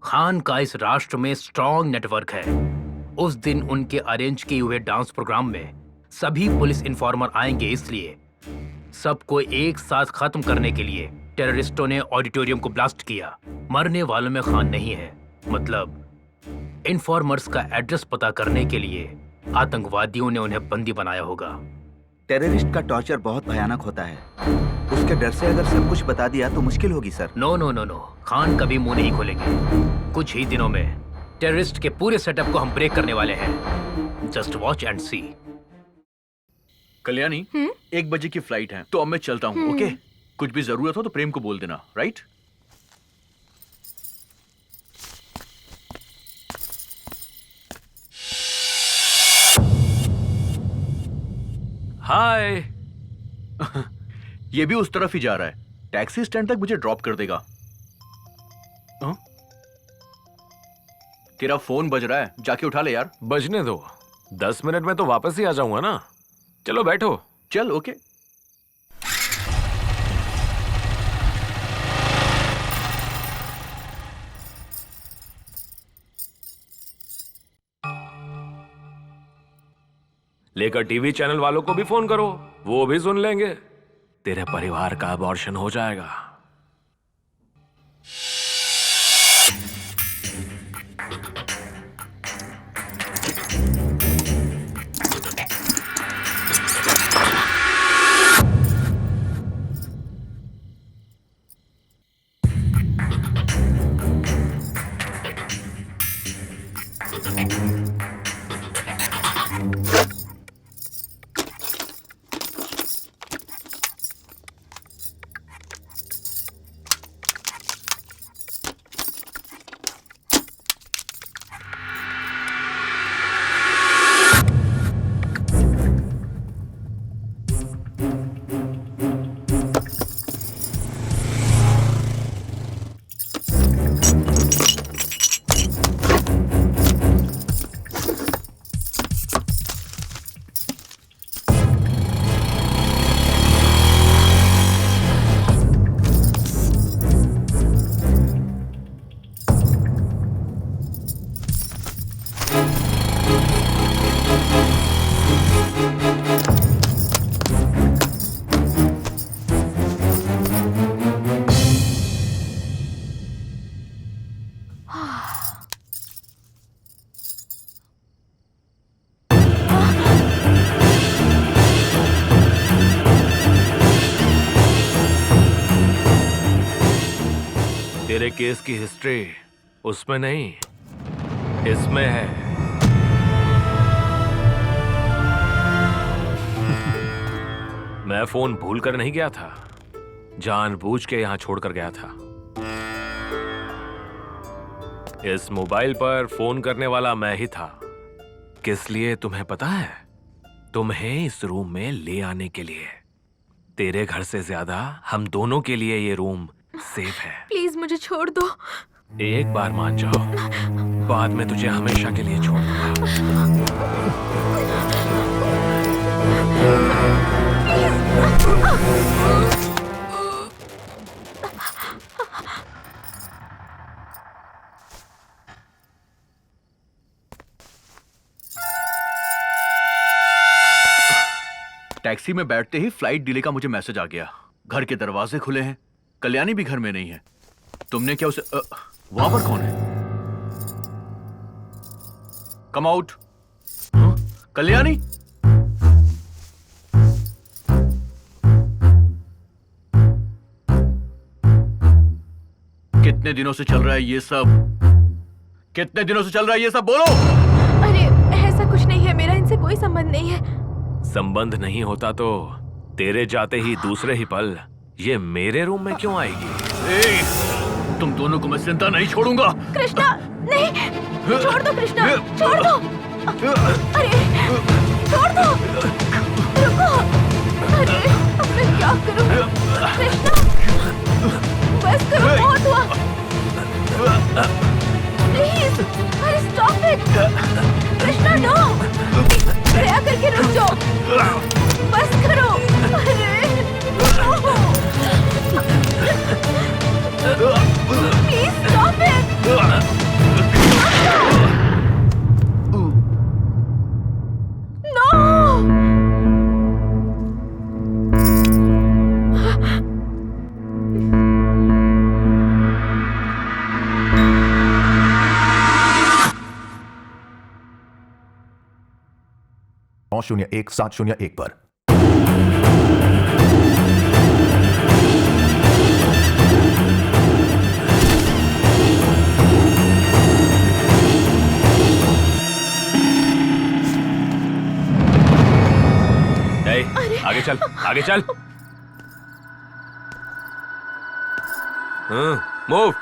खान का इस राष्ट्र में स्ट्रॉन्ग नेटवर्क है। उस दिन उनके अरेंज किए हुए डांस प्रोग्राम में सभी पुलिस इन्फॉर्मर आएंगे, इसलिए सबको एक साथ खत्म करने के लिए टेररिस्टों ने ऑडिटोरियम को ब्लास्ट किया। मरने वालों में खान नहीं है, मतलब इन्फॉर्मर्स का एड्रेस पता करने के लिए आतंकवादियों ने उन्हें बंदी बनाया होगा। टेररिस्ट का टॉर्चर बहुत भयानक होता है, उसके डर से अगर सब कुछ बता दिया तो मुश्किल होगी sir. No no no no, Khan कभी मुंह नहीं खोलेंगे। कुछ ही दिनों में टेररिस्ट के पूरे सेटअप को हम ब्रेक करने वाले हैं। जस्ट वॉच एंड सी। कल्याणी, 1 बजे की फ्लाइट है, तो अब मैं चलता हूँ. ओके? कुछ भी जरूरत हो तो प्रेम को बोल देना, राइट? हाय। ये भी उस तरफ ही जा रहा है. टैक्सी स्टैंड तक मुझे ड्रॉप कर देगा. हाँ? तेरा फोन बज रहा है, जाके उठा ले यार. बजने दो, 10 मिनट में तो वापस ही आ जाऊंगा ना. चलो बैठो, चल ओके। लेकर टीवी चैनल वालों को भी फोन करो, वो भी सुन लेंगे। तेरे परिवार का अबॉर्शन हो जाएगा। तेरे केस की हिस्ट्री उसमें नहीं, इसमें है। मैं फोन भूल कर नहीं गया था, जानबूझ के यहां छोड़कर गया था। इस मोबाइल पर फोन करने वाला मैं ही था। किस लिए तुम्हें पता है? तुम्हें इस रूम में ले आने के लिए। तेरे घर से ज्यादा हम दोनों के लिए ये रूम सेफ है। प्लीज मुझे छोड़ दो। एक बार मान जाओ, बाद में तुझे हमेशा के लिए छोड़ दूंगा। टैक्सी में बैठते ही फ्लाइट डिले का मुझे मैसेज आ गया। घर के दरवाजे खुले हैं, कल्याणी भी घर में नहीं है। तुमने क्या उसे वहां पर कौन है? Come out. कल्याणी, कितने दिनों से चल रहा है ये सब? कितने दिनों से चल रहा है ये सब? बोलो। अरे ऐसा कुछ नहीं है, मेरा इनसे कोई संबंध नहीं है। संबंध नहीं होता तो तेरे जाते ही दूसरे ही पल ये मेरे रूम में क्यों आएगी? तुम दोनों को मैं जिंदा नहीं छोड़ूंगा। कृष्णा, नहीं, छोड़ दो कृष्णा, छोड़ दो। अरे छोड़ दो, रुको। अरे अब मैं क्या करूं? कृष्णा, बस करो, बहुत हुआ। प्लीज, अरे स्टॉप इट। कृष्णा नो, दया करके रुक जाओ, बस करो। अरे प्लीज स्टॉप इट। नो। नौ 01-701 पर। आगे चल, आगे चल। मूव।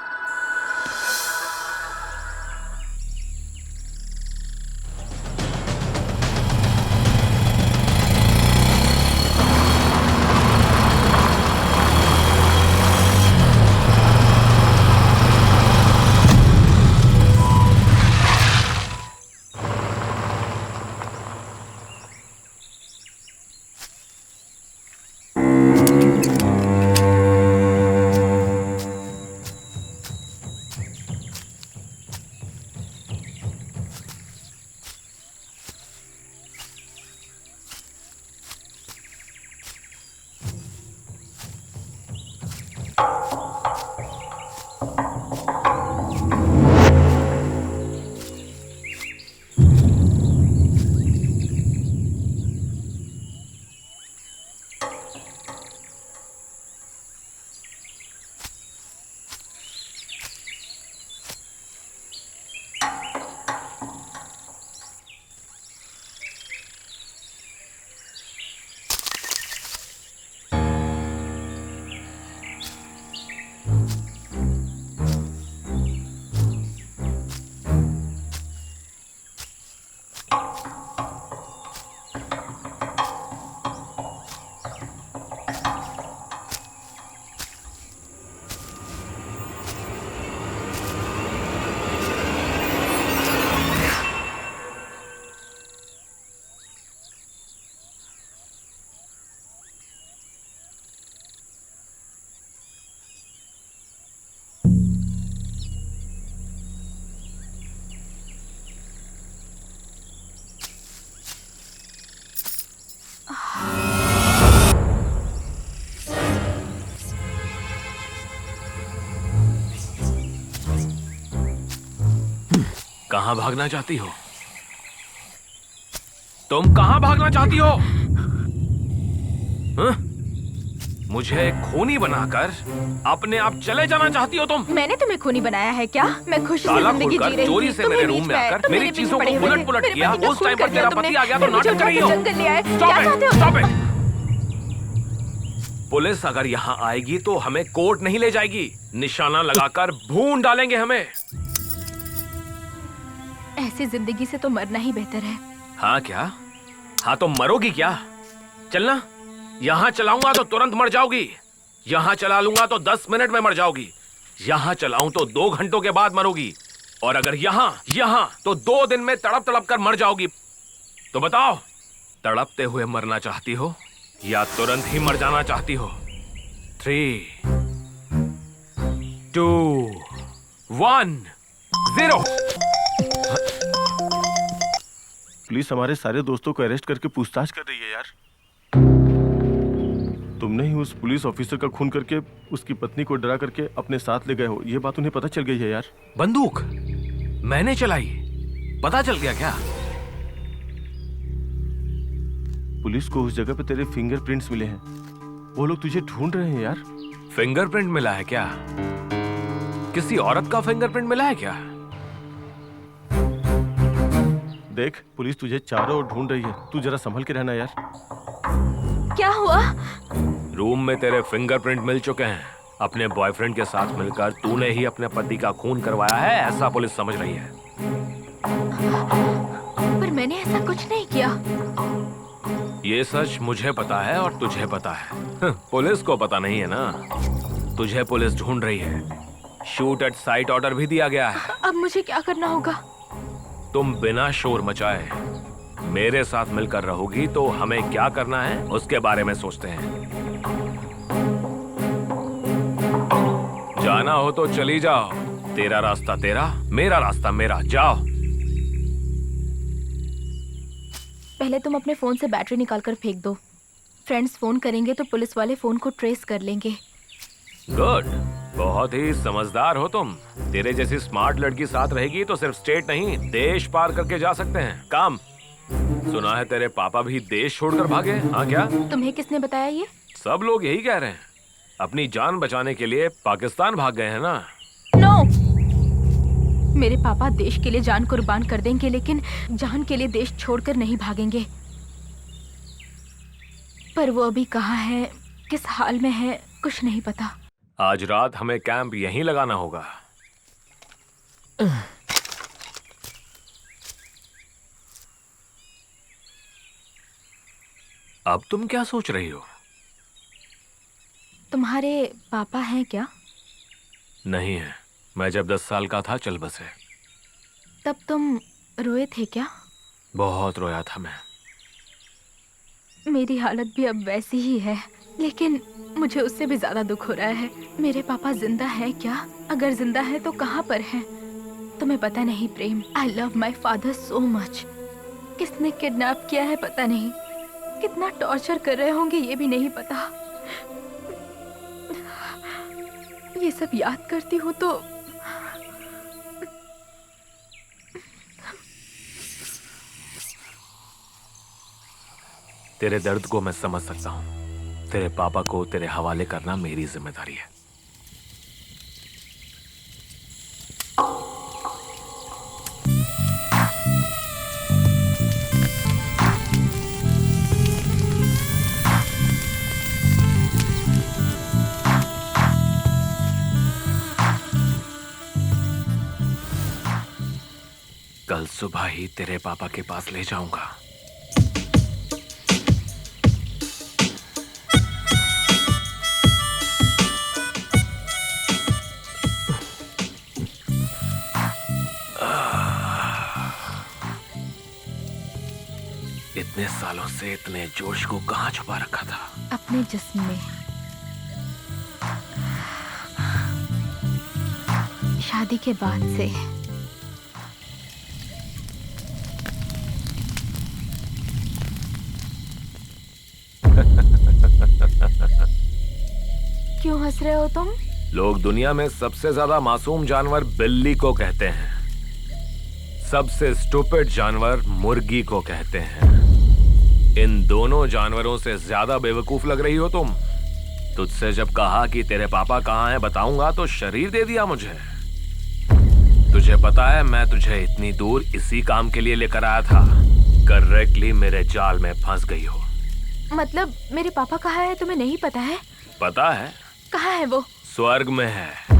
कहां भागना चाहती हो? तुम कहां भागना चाहती हो? हाँ? मुझे खूनी बनाकर अपने आप चले जाना चाहती हो तुम? मैंने तुम्हें खूनी बनाया है क्या? मैं खुशी से ताला जिंदगी जी खोलकर रही चोरी थी। से तुम मेरे ही रूम बीच में आकर तुम मेरी मेरे चीजों पीछे को पड़े हुए उलट-पुलट थे। किया। मेरे पति का उस टाइम खून पर कर दिया तेरा तुमने। पति आ गया तो फिर मुझे नाटक कर रही उठा हो। के जंगल ले आए। क्या Stop it! चाहते हो? Stop it! पुलिस अगर यहाँ आएगी तो हमें कोर्ट नहीं ले जाएगी, निशाना लगाकर भून डालेंगे हमें। ऐसी जिंदगी से तो मरना ही बेहतर है। हाँ क्या? हाँ तो मरोगी क्या? चलना, यहाँ चलाऊंगा तो तुरंत मर जाओगी, यहाँ चला लूंगा तो 10 मिनट में मर जाओगी, यहाँ चलाऊं तो 2 घंटों के बाद मरोगी, और अगर यहाँ तो 2 दिन में तड़प तड़प कर मर जाओगी। तो बताओ, तड़पते हुए मरना चाहती हो या तुरंत ही मर जाना चाहती हो? 3, 2, 1, 0। पुलिस हमारे सारे दोस्तों को अरेस्ट करके पूछताछ कर रही है यार। तुमने ही उस पुलिस ऑफिसर का खून करके उसकी पत्नी को डरा करके अपने साथ ले गए हो, ये बात उन्हें पता चल गई है यार। बंदूक मैंने चलाई, पता चल गया क्या? पुलिस को उस जगह पे तेरे फिंगरप्रिंट्स मिले हैं, वो लोग तुझे ढूंढ रहे हैं यार। फिंगरप्रिंट मिला है क्या? किसी औरत का फिंगरप्रिंट मिला है क्या? देख, पुलिस तुझे चारों ओर ढूंढ रही है, तू जरा संभल के रहना यार। क्या हुआ? रूम में तेरे फिंगरप्रिंट मिल चुके हैं। अपने बॉयफ्रेंड के साथ मिलकर तूने ही अपने पति का खून करवाया है, ऐसा पुलिस समझ रही है। पर मैंने ऐसा कुछ नहीं किया। ये सच मुझे पता है और तुझे पता है, पुलिस को पता नहीं है ना। तुझे पुलिस ढूंढ रही है, शूट एट साइट ऑर्डर भी दिया गया है। अब मुझे क्या करना होगा? तुम बिना शोर मचाए मेरे साथ मिलकर रहोगी तो हमें क्या करना है उसके बारे में सोचते हैं। जाना हो तो चली जाओ, तेरा रास्ता तेरा, मेरा रास्ता मेरा, जाओ। पहले तुम अपने फोन से बैटरी निकालकर फेंक दो। फ्रेंड्स फोन करेंगे तो पुलिस वाले फोन को ट्रेस कर लेंगे। गुड, बहुत ही समझदार हो तुम। तेरे जैसी स्मार्ट लड़की साथ रहेगी तो सिर्फ स्टेट नहीं, देश पार करके जा सकते हैं। काम सुना है तेरे पापा भी देश छोड़कर भागे? हाँ क्या? तुम्हें किसने बताया ये? सब लोग यही कह रहे हैं, अपनी जान बचाने के लिए पाकिस्तान भाग गए हैं ना। नो, मेरे पापा देश के लिए जान कुर्बान कर देंगे, लेकिन जान के लिए देश छोड़कर नहीं भागेंगे। पर वो अभी कहाँ है, किस हाल में है, कुछ नहीं पता। आज रात हमें कैंप यहीं लगाना होगा। अब तुम क्या सोच रही हो? तुम्हारे पापा हैं क्या? नहीं है, मैं जब 10 साल का था चल बसे। तब तुम रोए थे क्या? बहुत रोया था मैं। मेरी हालत भी अब वैसी ही है, लेकिन मुझे उससे भी ज्यादा दुख हो रहा है। मेरे पापा जिंदा हैं क्या? अगर जिंदा है तो कहाँ पर हैं? तुम्हें पता नहीं Prem, I love my father so much. किसने किडनैप किया है पता नहीं, कितना टॉर्चर कर रहे होंगे ये भी नहीं पता। ये सब याद करती हूँ तो तेरे दर्द को मैं समझ सकता हूँ। तेरे पापा को तेरे हवाले करना मेरी जिम्मेदारी है। कल सुबह ही तेरे पापा के पास ले जाऊंगा। इतने सालों से इतने जोश को कहाँ छुपा रखा था? अपने जिस्म में। शादी के बाद से। क्यों हंस रहे हो तुम? लोग दुनिया में सबसे ज्यादा मासूम जानवर बिल्ली को कहते हैं। सबसे स्टूपिड जानवर मुर्गी को कहते हैं। इन दोनों जानवरों से ज्यादा बेवकूफ लग रही हो तुम। तुझसे जब कहा कि तेरे पापा कहाँ हैं बताऊंगा तो शरीर दे दिया मुझे। तुझे पता है मैं तुझे इतनी दूर इसी काम के लिए लेकर आया था। करेक्टली मेरे जाल में फंस गई हो। मतलब मेरे पापा कहाँ है तुम्हें नहीं पता है? पता है। कहाँ है वो? स्वर्ग में है।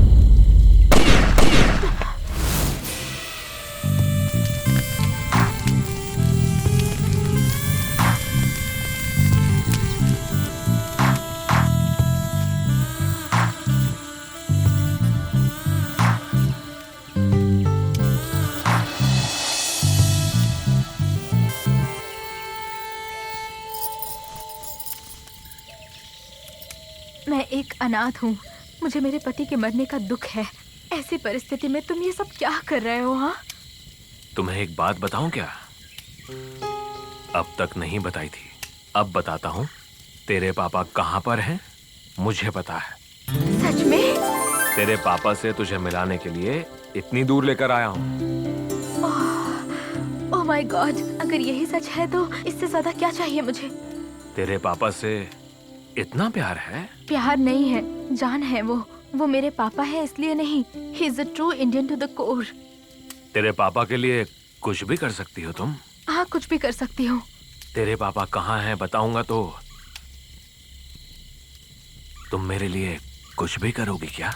मैं एक अनाथ हूँ। मुझे मेरे पति के मरने का दुख है। ऐसी परिस्थिति में तुम ये सब क्या कर रहे हो? हाँ, तुम्हें एक बात बताऊं क्या? अब तक नहीं बताई थी, अब बताता हूँ। तेरे पापा कहाँ पर हैं मुझे पता है। सच में? तेरे पापा से तुझे मिलाने के लिए इतनी दूर लेकर आया हूँ। ओह माय गॉड, अगर यही सच है तो इससे ज्यादा क्या चाहिए मुझे? तेरे पापा से इतना प्यार है? प्यार नहीं है, जान है वो मेरे पापा है इसलिए नहीं। He is a true Indian to the core. तेरे पापा के लिए कुछ भी कर सकती हो तुम? हाँ, कुछ भी कर सकती हूँ। तेरे पापा कहाँ हैं बताऊंगा तो तुम मेरे लिए कुछ भी करोगी क्या?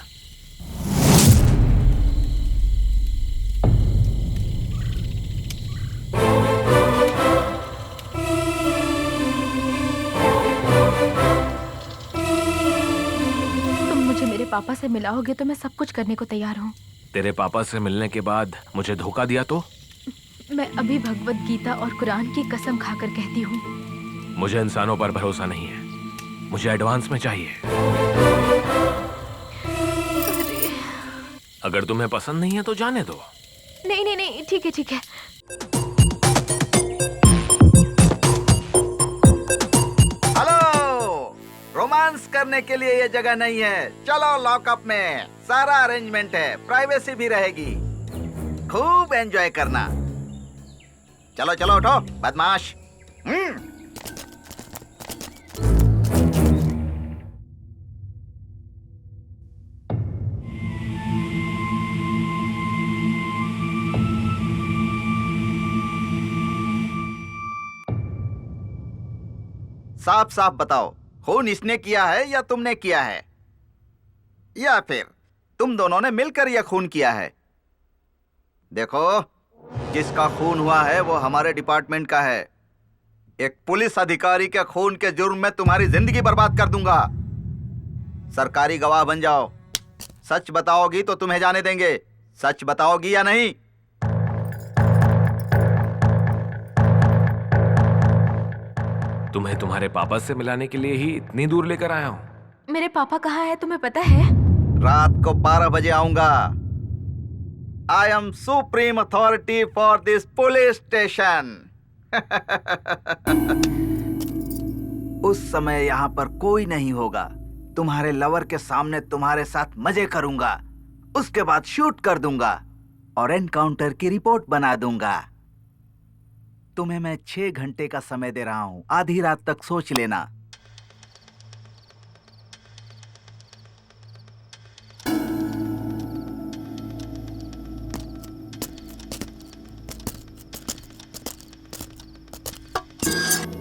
पापा से मिलाओगे तो मैं सब कुछ करने को तैयार हूँ। तेरे पापा से मिलने के बाद मुझे धोखा दिया तो? मैं अभी भगवत गीता और कुरान की कसम खाकर कहती हूँ। मुझे इंसानों पर भरोसा नहीं है, मुझे एडवांस में चाहिए। अगर तुम्हें पसंद नहीं है तो जाने दो। नहीं नहीं नहीं, ठीक है ठीक है। रोमांस करने के लिए ये जगह नहीं है। चलो लॉकअप में, सारा अरेंजमेंट है, प्राइवेसी भी रहेगी। खूब एंजॉय करना। चलो चलो उठो बदमाश। साफ साफ बताओ, खून इसने किया है या तुमने किया है, या फिर तुम दोनों ने मिलकर यह खून किया है? देखो, जिसका खून हुआ है वो हमारे डिपार्टमेंट का है। एक पुलिस अधिकारी के खून के जुर्म में तुम्हारी जिंदगी बर्बाद कर दूंगा। सरकारी गवाह बन जाओ। सच बताओगी तो तुम्हें जाने देंगे। सच बताओगी या नहीं? तुम्हें तुम्हारे पापा से मिलाने के लिए ही इतनी दूर लेकर आया हूँ। मेरे पापा कहाँ हैं तुम्हें पता है? रात को 12 बजे आऊंगा। I am supreme authority for this police station. उस समय यहाँ पर कोई नहीं होगा। तुम्हारे लवर के सामने तुम्हारे साथ मजे करूंगा, उसके बाद शूट कर दूंगा और एनकाउंटर की रिपोर्ट बना दूंगा। तुम्हें मैं 6 घंटे का समय दे रहा हूं, आधी रात तक सोच लेना।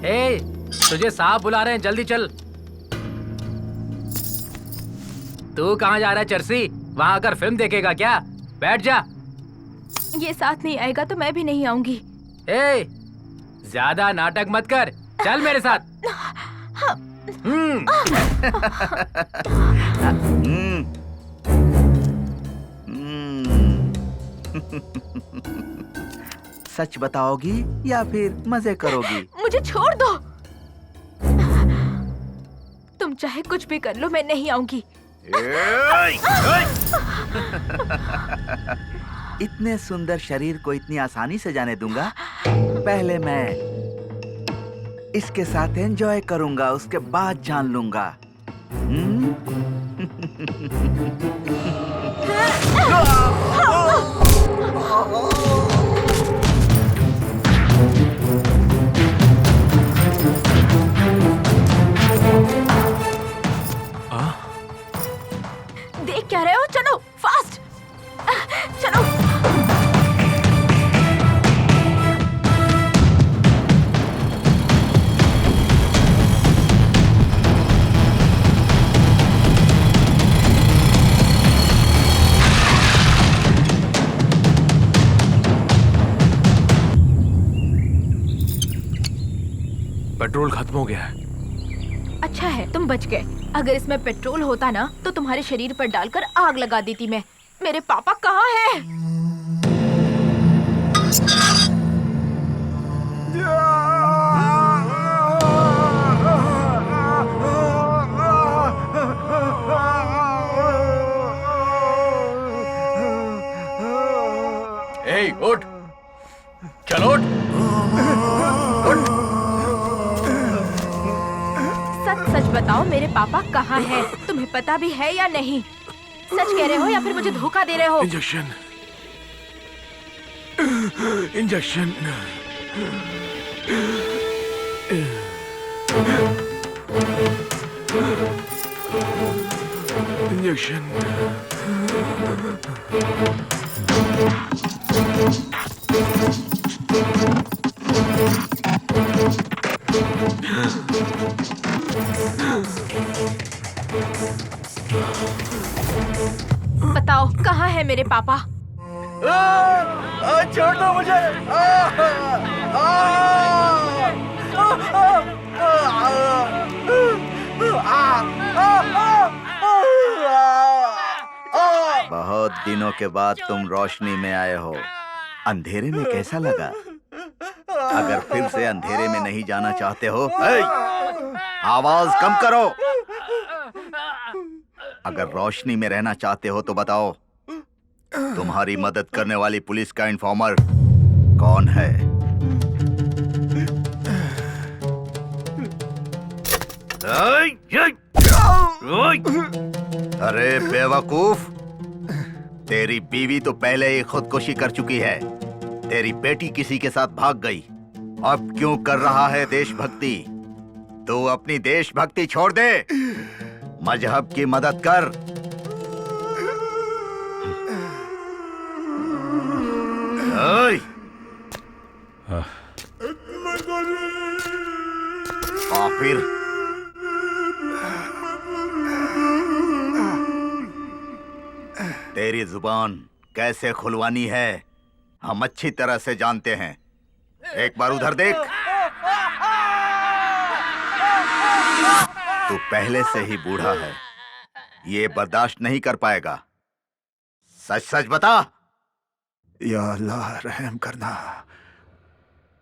ए, तुझे साहब बुला रहे हैं, जल्दी चल। तू कहाँ जा रहा है चर्सी? वहां आकर फिल्म देखेगा क्या? बैठ जा। ये साथ नहीं आएगा तो मैं भी नहीं आऊंगी। ए, ज्यादा नाटक मत कर, चल मेरे साथ। सच बताओगी या फिर मजे करोगी? मुझे छोड़ दो। तुम चाहे कुछ भी कर लो, मैं नहीं आऊंगी। इतने सुंदर शरीर को इतनी आसानी से जाने दूंगा? पहले मैं इसके साथ एंजॉय करूंगा, उसके बाद जान लूंगा। पेट्रोल खत्म हो गया है। अच्छा है तुम बच गए। अगर इसमें पेट्रोल होता ना तो तुम्हारे शरीर पर डालकर आग लगा देती मैं। मेरे पापा कहाँ हैं? ए, उठ, चलो उठ। सच सच बताओ मेरे पापा कहाँ हैं? तुम्हें पता भी है या नहीं? सच कह रहे हो या फिर मुझे धोखा दे रहे हो? Injection injection injection. बताओ कहाँ है मेरे पापा? छोड़ दो मुझे। बहुत दिनों के बाद तुम रोशनी में आए हो। अंधेरे में कैसा लगा? अगर फिर से अंधेरे में नहीं जाना चाहते हो, आवाज कम करो। अगर रोशनी में रहना चाहते हो तो बताओ, तुम्हारी मदद करने वाली पुलिस का इन्फॉर्मर कौन है? अरे बेवकूफ, तेरी बीवी तो पहले ही खुदकुशी कर चुकी है। तेरी बेटी किसी के साथ भाग गई। अब क्यों कर रहा है देशभक्ति? तू अपनी देशभक्ति छोड़ दे, मजहब की मदद कर। काफिर। तेरी जुबान कैसे खुलवानी है हम अच्छी तरह से जानते हैं। एक बार उधर देख। तू पहले से ही बूढ़ा है, ये बर्दाश्त नहीं कर पाएगा। सच सच बता। या अल्लाह रहम करना,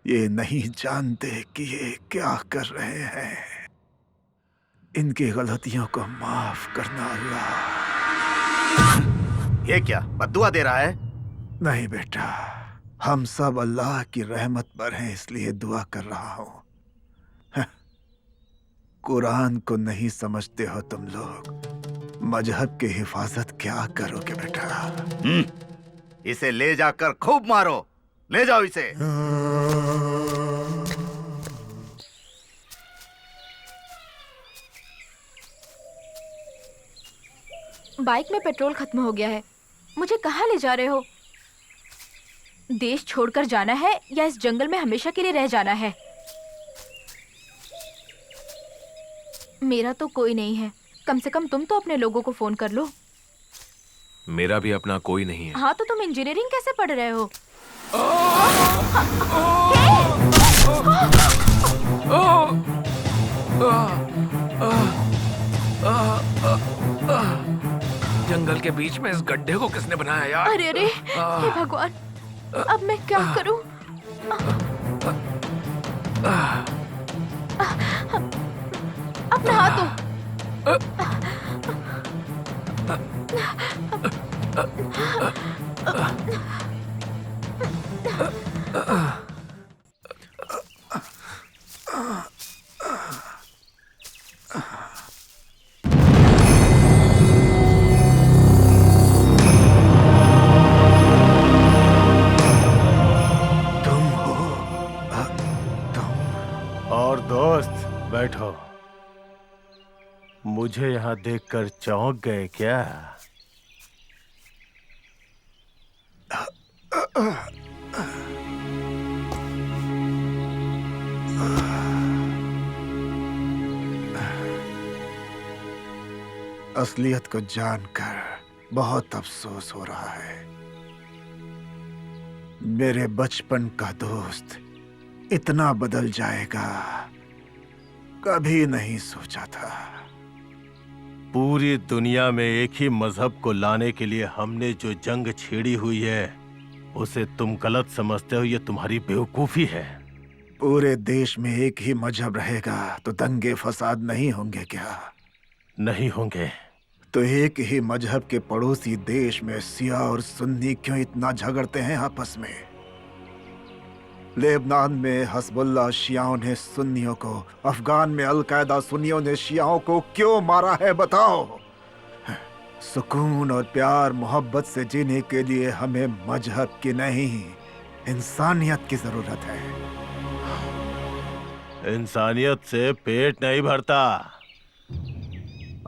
ये नहीं जानते कि ये क्या कर रहे हैं। इनकी गलतियों को माफ करना अल्लाह। ये क्या बद्दुआ दे रहा है? नहीं बेटा, हम सब अल्लाह की रहमत पर हैं इसलिए दुआ कर रहा हूं। कुरान को नहीं समझते हो तुम लोग। मजहब की हिफाजत क्या करोगे बेटा? इसे ले जाकर खूब मारो। ले जाओ इसे। बाइक में पेट्रोल खत्म हो गया है। मुझे कहाँ ले जा रहे हो? देश छोड़कर जाना है या इस जंगल में हमेशा के लिए रह जाना है? मेरा तो कोई नहीं है। कम से कम तुम तो अपने लोगों को फोन कर लो। मेरा भी अपना कोई नहीं है। हाँ तो तुम इंजीनियरिंग कैसे पढ़ रहे हो? जंगल के बीच में इस गड्ढे को किसने बनाया यार? अरे अरे, हे भगवान, अब मैं क्या करूं? अपना हाथ दो। और दोस्त बैठो। मुझे यहाँ देखकर चौंक गए क्या? असलियत को जानकर बहुत अफसोस हो रहा है। मेरे बचपन का दोस्त इतना बदल जाएगा कभी नहीं सोचा था। पूरी दुनिया में एक ही मजहब को लाने के लिए हमने जो जंग छेड़ी हुई है उसे तुम गलत समझते हो। ये तुम्हारी बेवकूफी है। पूरे देश में एक ही मजहब रहेगा तो दंगे फसाद नहीं होंगे क्या? नहीं होंगे। तो एक ही मजहब के पड़ोसी देश में सिया और सुन्नी क्यों इतना झगड़ते हैं आपस में? लेबनान में हस्बुल्ला शियाओं ने सुन्नियों को, अफगान में अलकायदा सुन्नियों ने शियाओं को क्यों मारा है बताओ? सुकून और प्यार मोहब्बत से जीने के लिए हमें मजहब की नहीं, इंसानियत की जरूरत है। इंसानियत से पेट नहीं भरता।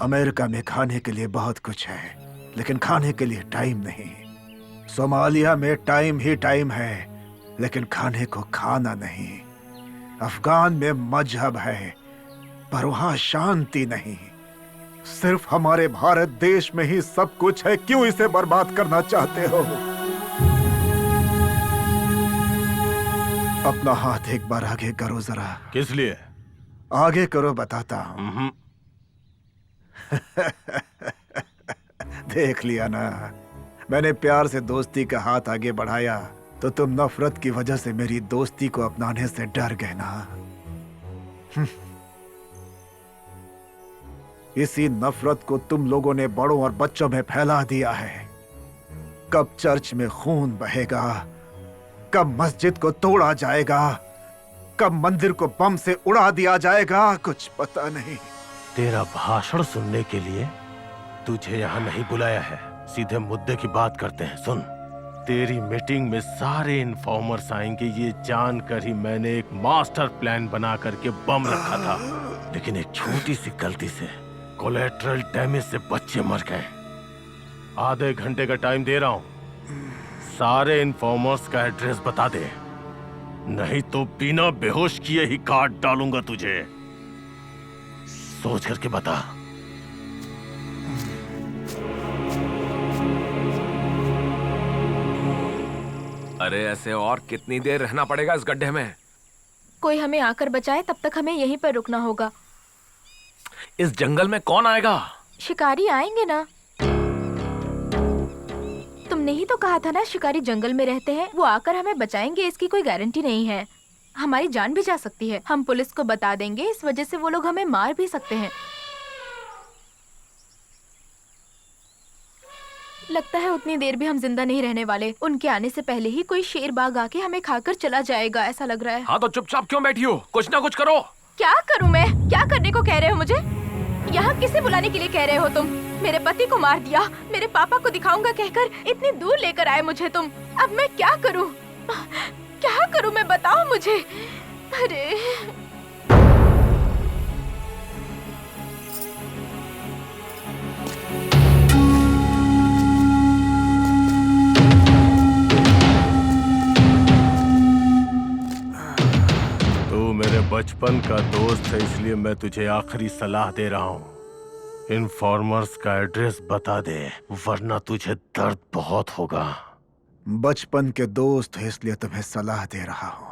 अमेरिका में खाने के लिए बहुत कुछ है, लेकिन खाने के लिए टाइम नहीं। सोमालिया में टाइम ही टाइम है, लेकिन खाने को खाना नहीं। अफगान में मजहब है, पर वहां शांति नहीं। सिर्फ हमारे भारत देश में ही सब कुछ है, क्यों इसे बर्बाद करना चाहते हो? अपना हाथ एक बार आगे करो जरा। किस लिए? आगे करो, बताता हूं। देख लिया ना, मैंने प्यार से दोस्ती का हाथ आगे बढ़ाया तो तुम नफरत की वजह से मेरी दोस्ती को अपनाने से डर गए ना। इसी नफरत को तुम लोगों ने बड़ों और बच्चों में फैला दिया है। कब चर्च में खून बहेगा, कब मस्जिद को तोड़ा जाएगा, कब मंदिर को बम से उड़ा दिया जाएगा, कुछ पता नहीं। तेरा भाषण सुनने के लिए तुझे यहाँ नहीं बुलाया है। सीधे मुद्दे की बात करते हैं। सुन, तेरी मीटिंग में सारे इन्फॉर्मर्स आएंगे ये जानकर ही मैंने एक मास्टर प्लान बना करके बम रखा था, लेकिन एक छोटी सी गलती से कोलेट्रल डैमेज से बच्चे मर गए। आधे घंटे का टाइम दे रहा हूँ, सारे इन्फॉर्मर्स का एड्रेस बता दे, नहीं तो बिना बेहोश किए ही काट डालूंगा तुझे। सोच करके बता। अरे ऐसे और कितनी देर रहना पड़ेगा इस गड्ढे में? कोई हमें आकर बचाए, तब तक हमें यहीं पर रुकना होगा। इस जंगल में कौन आएगा? शिकारी आएंगे ना। तुमने ही तो कहा था ना शिकारी जंगल में रहते हैं, वो आकर हमें बचाएंगे, इसकी कोई गारंटी नहीं है। हमारी जान भी जा सकती है। हम पुलिस को बता देंगे, इस वजह से वो लोग हमें मार भी सकते हैं। लगता है उतनी देर भी हम जिंदा नहीं रहने वाले। उनके आने से पहले ही कोई शेर बाग आके हमें खाकर चला जाएगा, ऐसा लग रहा है। हाँ तो चुपचाप क्यों बैठी हो? कुछ ना कुछ करो। क्या करूं मैं? क्या करने को कह रहे हो मुझे? यहाँ किसे बुलाने के लिए कह रहे हो तुम? मेरे पति को मार दिया, मेरे पापा को दिखाऊंगा कहकर इतनी दूर लेकर आए मुझे तुम। अब मैं क्या करूं? क्या करूं मैं, बताओ मुझे। अरे मेरे बचपन का दोस्त है, इसलिए मैं तुझे आखिरी सलाह दे रहा हूँ। इन्फॉर्मर्स का एड्रेस बता दे, वरना तुझे दर्द बहुत होगा। बचपन के दोस्त है इसलिए तुम्हें सलाह दे रहा हूँ।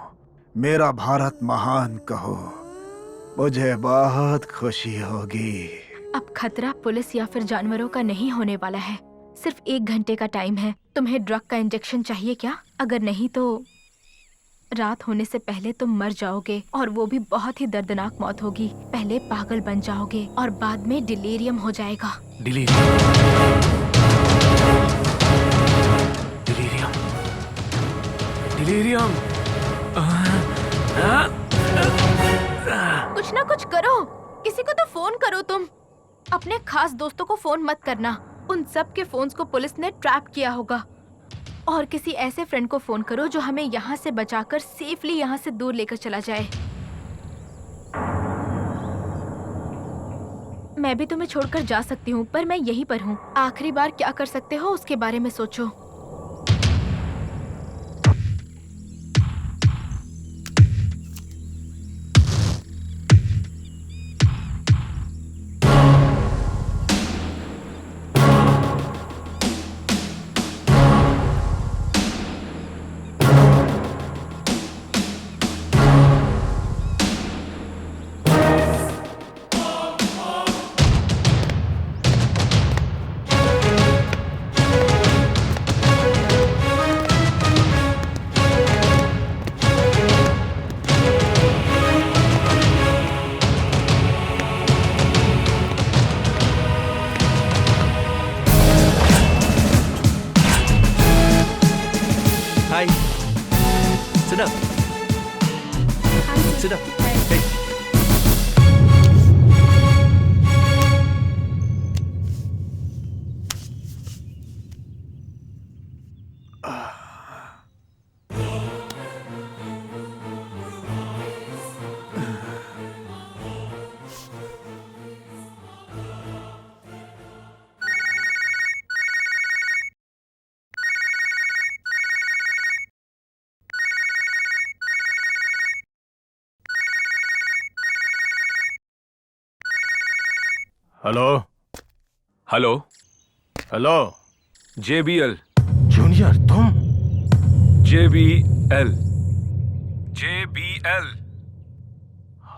मेरा भारत महान कहो, मुझे बहुत खुशी होगी। अब खतरा पुलिस या फिर जानवरों का नहीं होने वाला है। सिर्फ 1 घंटे का टाइम है। तुम्हें ड्रग का इंजेक्शन चाहिए क्या? अगर नहीं तो रात होने से पहले तुम मर जाओगे, और वो भी बहुत ही दर्दनाक मौत होगी। पहले पागल बन जाओगे और बाद में डिलीरियम हो जाएगा। डिलीरियम? डिलीरियम? कुछ ना कुछ करो, किसी को तो फोन करो तुम। अपने खास दोस्तों को फोन मत करना, उन सब के फोन्स को पुलिस ने ट्रैप किया होगा। और किसी ऐसे फ्रेंड को फोन करो जो हमें यहाँ से बचाकर सेफली यहाँ से दूर लेकर चला जाए। मैं भी तुम्हें छोड़कर जा सकती हूँ, पर मैं यहीं पर हूँ। आखिरी बार क्या कर सकते हो उसके बारे में सोचो। sit up. Hello hello hello JBL junior तुम JBL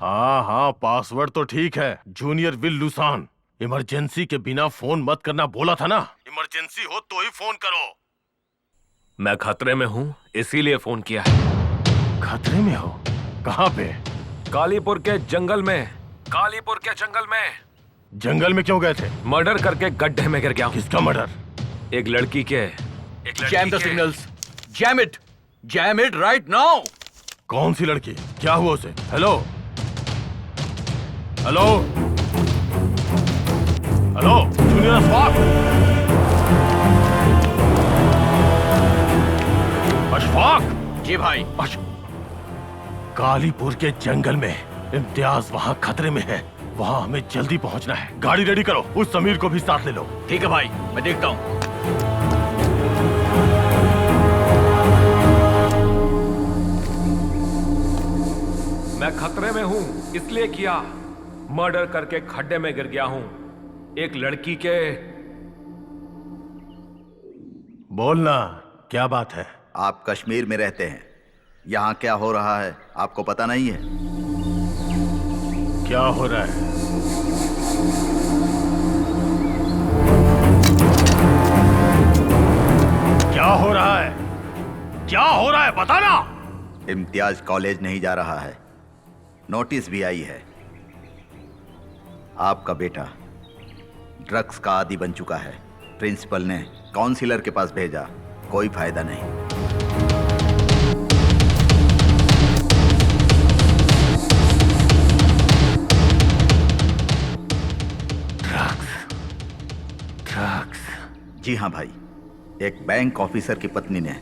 हाँ पासवर्ड तो ठीक है। Junior will Lausanne. इमरजेंसी के बिना फोन मत करना बोला था ना। इमरजेंसी हो तो ही फोन करो। मैं खतरे में हूँ इसीलिए फोन किया है। खतरे में हो? कहाँ पे? कालीपुर के जंगल में। जंगल में क्यों गए थे? मर्डर करके गड्ढे में गिर गया हूँ। किसका मर्डर? एक लड़की के। Jam the signals. Jam it. Jam it right now. कौन सी लड़की? क्या हुआ उसे? Hello hello hello junior Ashfaq. Ashfaq. जी भाई। कालीपुर के जंगल में इम्तियाज वहाँ खतरे में है। वहाँ हमें जल्दी पहुँचना है। गाड़ी रेडी करो। उस समीर को भी साथ ले लो। ठीक है भाई, मैं देखता हूँ। मैं खतरे में हूँ इसलिए किया। मर्डर करके खड्डे में गिर गया हूँ एक लड़की के। बोलना, क्या बात है? आप कश्मीर में रहते हैं। यहाँ क्या हो रहा है आपको पता नहीं है? क्या हो रहा है? क्या हो रहा है? क्या हो रहा है बताना। इम्तियाज कॉलेज नहीं जा रहा है। नोटिस भी आई है। आपका बेटा ड्रग्स का आदी बन चुका है। प्रिंसिपल ने काउंसिलर के पास भेजा, कोई फायदा नहीं। ड्रग्स। जी हाँ भाई, एक बैंक ऑफिसर की पत्नी ने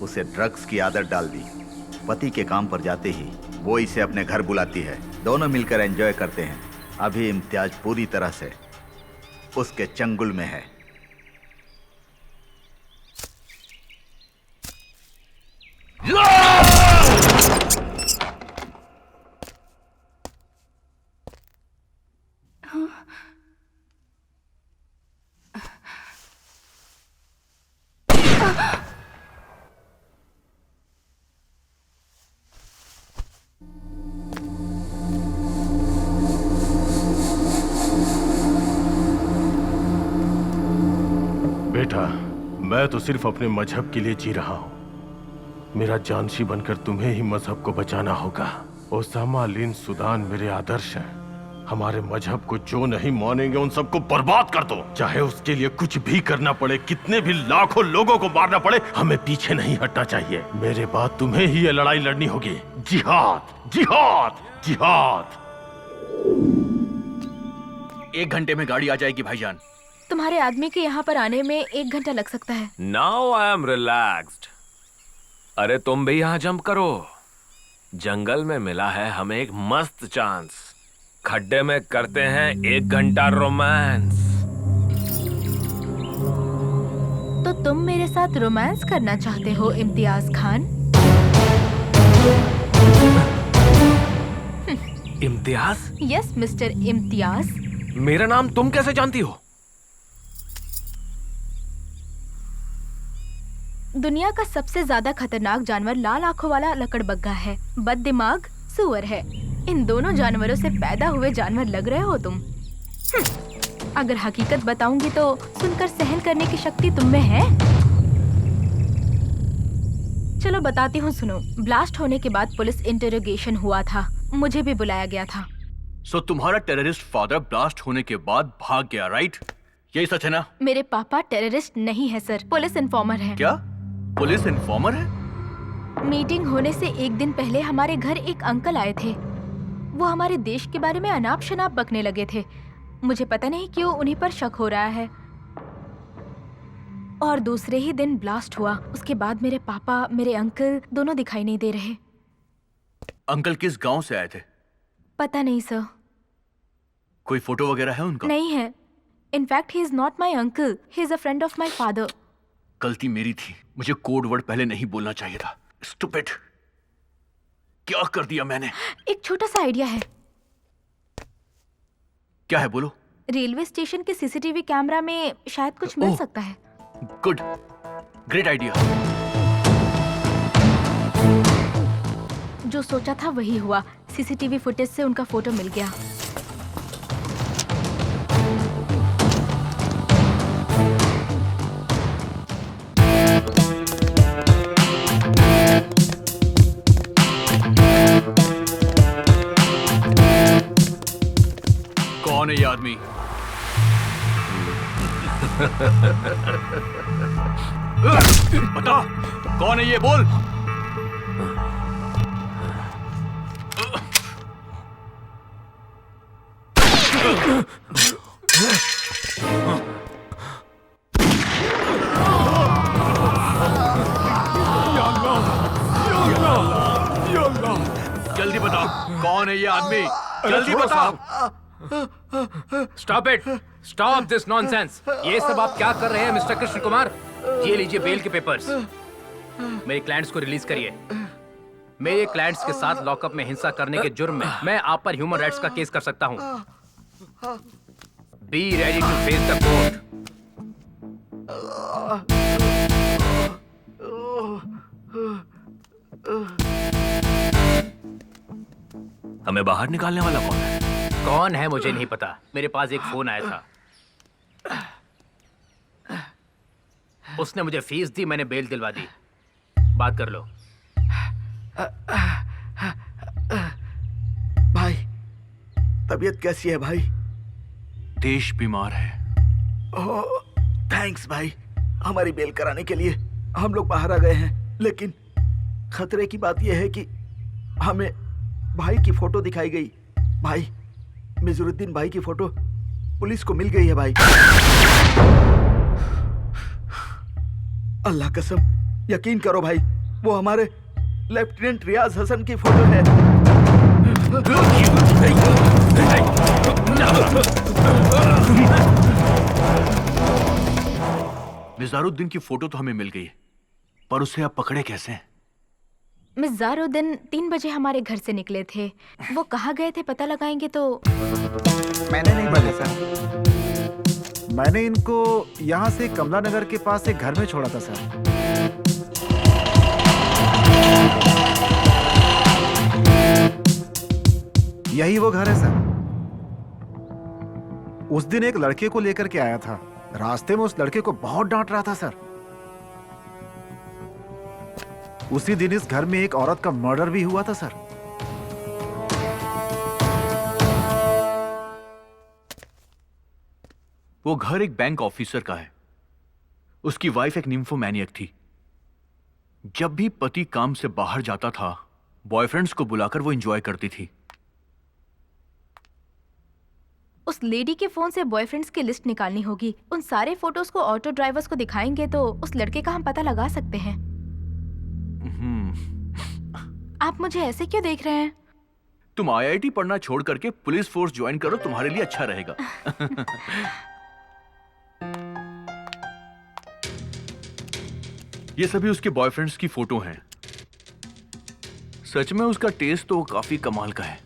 उसे ड्रग्स की आदत डाल दी। पति के काम पर जाते ही वो इसे अपने घर बुलाती है। दोनों मिलकर एंजॉय करते हैं। अभी इम्तियाज पूरी तरह से उसके चंगुल में है। बेटा, मैं तो सिर्फ अपने मजहब के लिए जी रहा हूँ। मेरा जानशी बनकर तुम्हें ही मजहब को बचाना होगा। ओसामा बिन सुदान मेरे आदर्श हैं। हमारे मजहब को जो नहीं मानेंगे उन सबको बर्बाद कर दो। चाहे उसके लिए कुछ भी करना पड़े, कितने भी लाखों लोगों को मारना पड़े, हमें पीछे नहीं हटना चाहिए। मेरे बाद तुम्हें ही ये लड़ाई लड़नी होगी। जिहाद, जिहाद, जिहाद। 1 घंटे में गाड़ी आ जाएगी भाईजान। तुम्हारे आदमी के यहाँ पर आने में 1 घंटा लग सकता है। Now I am relaxed. अरे तुम भी यहाँ जंप करो। जंगल में मिला है हमें एक मस्त चांस। खड्डे में करते हैं 1 घंटा रोमांस। तो तुम मेरे साथ रोमांस करना चाहते हो इम्तियाज खान? इम्तियाज? Yes mister Imtiaz. मेरा नाम तुम कैसे जानती हो? दुनिया का सबसे ज्यादा खतरनाक जानवर लाल आंखों वाला लकड़बग्गा है, बददिमाग सूअर है। इन दोनों जानवरों से पैदा हुए जानवर लग रहे हो तुम। अगर हकीकत बताऊंगी तो सुनकर सहन करने की शक्ति तुम में है? चलो बताती हूँ, सुनो। ब्लास्ट होने के बाद पुलिस इंटरोगेशन हुआ था। मुझे भी बुलाया गया था। सो तुम्हारा टेररिस्ट फादर ब्लास्ट होने के बाद भाग गया, राइट? यही सच है ना? मेरे पापा टेररिस्ट नहीं है सर, पुलिस इन्फॉर्मर है। क्या? पुलिस इन्फॉर्मर है? मीटिंग होने से एक दिन पहले हमारे घर एक अंकल आए थे। वो हमारे देश के बारे में अनाप शनाप बकने लगे थे। मुझे पता नहीं क्यों उन्हीं पर शक हो रहा है। और दूसरे ही दिन ब्लास्ट हुआ। उसके बाद मेरे पापा, मेरे अंकल दोनों दिखाई नहीं दे रहे। अंकल किस गांव से आए थे? पता नहीं सर। कोई फोटो वगैरह है उनका? नहीं है। In fact he is not my uncle, he is a friend of my father. गलती मेरी थी, मुझे कोड वर्ड पहले नहीं बोलना चाहिए था। स्टूपिड, क्या कर दिया मैंने? एक छोटा सा आइडिया है। क्या है, बोलो। रेलवे स्टेशन के सीसीटीवी कैमरा में शायद कुछ मिल सकता है। Good, great idea. जो सोचा था वही हुआ। सीसीटीवी फुटेज से उनका फोटो मिल गया। कौन है ये आदमी? बता, कौन है ये, बोल। जल्दी बता, कौन है ये आदमी? जल्दी बता। Stop it, stop this nonsense. ये सब आप क्या कर रहे हैं मिस्टर कृष्ण कुमार? ये लीजिए बेल के पेपर्स। मेरे क्लाइंट्स को रिलीज करिए। मेरे क्लाइंट्स के साथ लॉकअप में हिंसा करने के जुर्म में मैं आप पर ह्यूमन राइट्स का केस कर सकता हूं। Be ready to face the court. हमें बाहर निकालने वाला कौन है? कौन है मुझे नहीं पता। मेरे पास एक फोन आया था। उसने मुझे फीस दी, मैंने बेल दिलवा दी। बात कर लो। भाई, तबीयत कैसी है भाई? देश बीमार है। ओह, थैंक्स भाई। हमारी बेल कराने के लिए हम लोग बाहर आ गए हैं, लेकिन खतरे की बात यह है कि हमें भाई की फोटो दिखाई गई। भाई, मिजरुद्दीन भाई की फोटो पुलिस को मिल गई है भाई। अल्लाह कसम, यकीन करो भाई, वो हमारे लेफ्टिनेंट रियाज हसन की फोटो है। मिज़ारुद्दीन की फोटो तो हमें मिल गई है, पर उसे आप पकड़े कैसे हैं? मिज़ारुद्दीन 3 बजे हमारे घर से निकले थे। वो कहाँ गए थे पता लगाएंगे तो। मैंने नहीं बोले सर। मैंने इनको यहाँ से कमला नगर के पास एक घर में छोड़ा था सर। यही वो घर है सर। उस दिन एक लड़के को लेकर के आया था। रास्ते में उस लड़के को बहुत डांट रहा था सर। उसी दिन इस घर में एक औरत का मर्डर भी हुआ था सर। वो घर एक बैंक ऑफिसर का है। उसकी वाइफ एक निम्फोमैनियक थी। जब भी पति काम से बाहर जाता था, बॉयफ्रेंड्स को बुलाकर वो एंजॉय करती थी। उस लेडी के फोन से बॉयफ्रेंड्स की लिस्ट निकालनी होगी। उन सारे फोटोज को ऑटो ड्राइवर्स को दिखाएंगे तो उस लड़के का हम पता लगा सकते हैं। आप मुझे ऐसे क्यों देख रहे हैं? तुम आईआईटी पढ़ना छोड़ करके पुलिस फोर्स ज्वाइन करो, तुम्हारे लिए अच्छा रहेगा। ये सभी उसके बॉयफ्रेंड्स की फोटो हैं। सच में उसका टेस्ट तो काफी कमाल का है।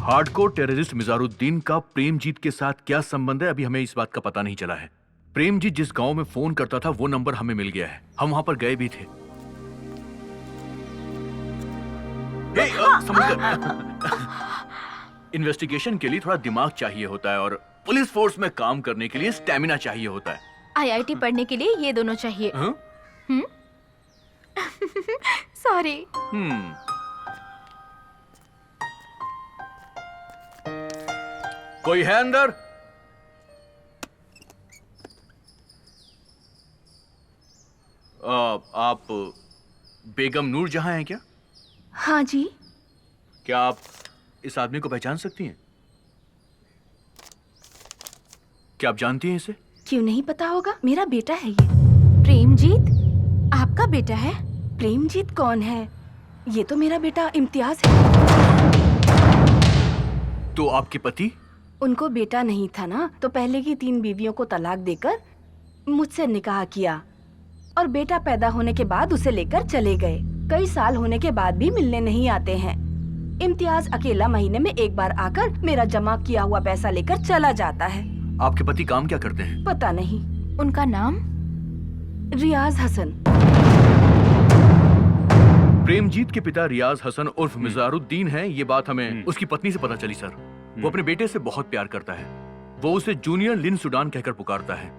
हार्डकोर टेररिस्ट मिज़ारुद्दीन का प्रेमजीत के साथ क्या संबंध है, अभी हमें इस बात का पता नहीं चला है। प्रेमजीत जिस गांव में फोन करता था वो नंबर हमें मिल गया है। हम वहां पर गए भी थे। इन्वेस्टिगेशन के लिए थोड़ा दिमाग चाहिए होता है और पुलिस फोर्स में काम करने के लिए स्टैमिना चाहिए होता है। आईआईटी पढ़ने के लिए ये दोनों चाहिए। सॉरी। कोई है अंदर? आप बेगम नूर जहां हैं क्या? हाँ जी। क्या आप इस आदमी को पहचान सकती हैं? क्या आप जानती हैं इसे? क्यों नहीं पता होगा, मेरा बेटा है ये। प्रेमजीत, आपका बेटा है? प्रेमजीत कौन है? ये तो मेरा बेटा इम्तियाज है। तो आपके पति? उनको बेटा नहीं था ना, तो पहले की 3 बीवियों को तलाक देकर मुझसे निकाह किया और बेटा पैदा होने के बाद उसे लेकर चले गए। कई साल होने के बाद भी मिलने नहीं आते हैं। इम्तियाज अकेला महीने में एक बार आकर मेरा जमा किया हुआ पैसा लेकर चला जाता है। आपके पति काम क्या करते हैं? पता नहीं। उनका नाम? रियाज हसन। प्रेमजीत के पिता रियाज हसन उर्फ मिजारुद्दीन हैं। ये बात हमें उसकी पत्नी से पता चली सर। वो अपने बेटे से बहुत प्यार करता है। वो उसे जूनियर लिन सुडान कहकर पुकारता है।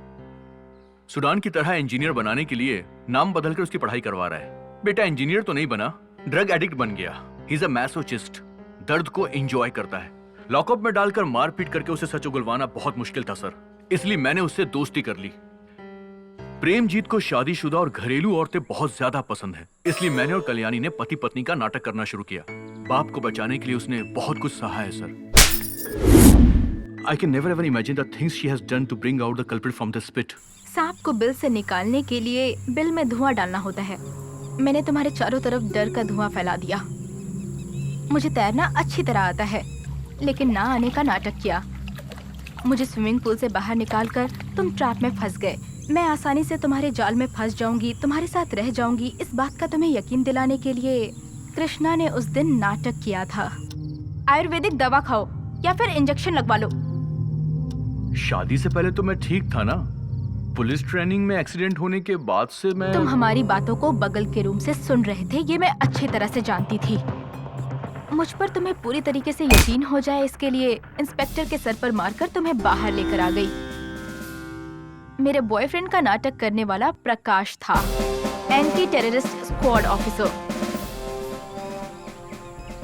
सुडान की तरह इंजीनियर बनाने के लिए नाम बदलकर उसकी पढ़ाई करवा रहा है। बेटा इंजीनियर तो नहीं बना, ड्रग एडिक्ट बन गया। ही इज अ मैसोचिस्ट, दर्द को एंजॉय करता है। लॉकअप में डालकर मारपीट करके उसे सच उगलवाना बहुत मुश्किल था सर, इसलिए मैंने उससे दोस्ती कर ली। प्रेमजीत को शादीशुदा और घरेलू औरतें बहुत ज्यादा पसंद है, इसलिए मैंने और कल्याणी ने पति पत्नी का नाटक करना शुरू किया। बाप को बचाने के लिए उसने बहुत कुछ सहा है sir. I can never ever imagine the things she has done to bring out the culprit from the spit. सांप को बिल से निकालने के लिए बिल में धुआं डालना होता है। मैंने तुम्हारे चारों तरफ डर का धुआं फैला दिया। मुझे तैरना अच्छी तरह आता है, लेकिन ना आने का नाटक किया। मुझे स्विमिंग पूल से बाहर निकालकर तुम ट्रैप में फंस गए। मैं आसानी से तुम्हारे जाल में फंस जाऊंगी, तुम्हारे साथ रह जाऊंगी, इस बात का तुम्हें यकीन दिलाने के लिए कृष्णा ने उस दिन नाटक किया था। आयुर्वेदिक दवा खाओ या फिर इंजेक्शन लगवा लो। शादी से पहले तो मैं ठीक था ना। पुलिस ट्रेनिंग में एक्सीडेंट होने के बाद से मैं... तुम हमारी बातों को बगल के रूम से सुन रहे थे, ये मैं अच्छी तरह से जानती थी। मुझ पर तुम्हें पूरी तरीके से यकीन हो जाए, इसके लिए इंस्पेक्टर के सर पर मारकर तुम्हें बाहर लेकर आ गई। मेरे बॉयफ्रेंड का नाटक करने वाला प्रकाश था, anti terrorist squad officer.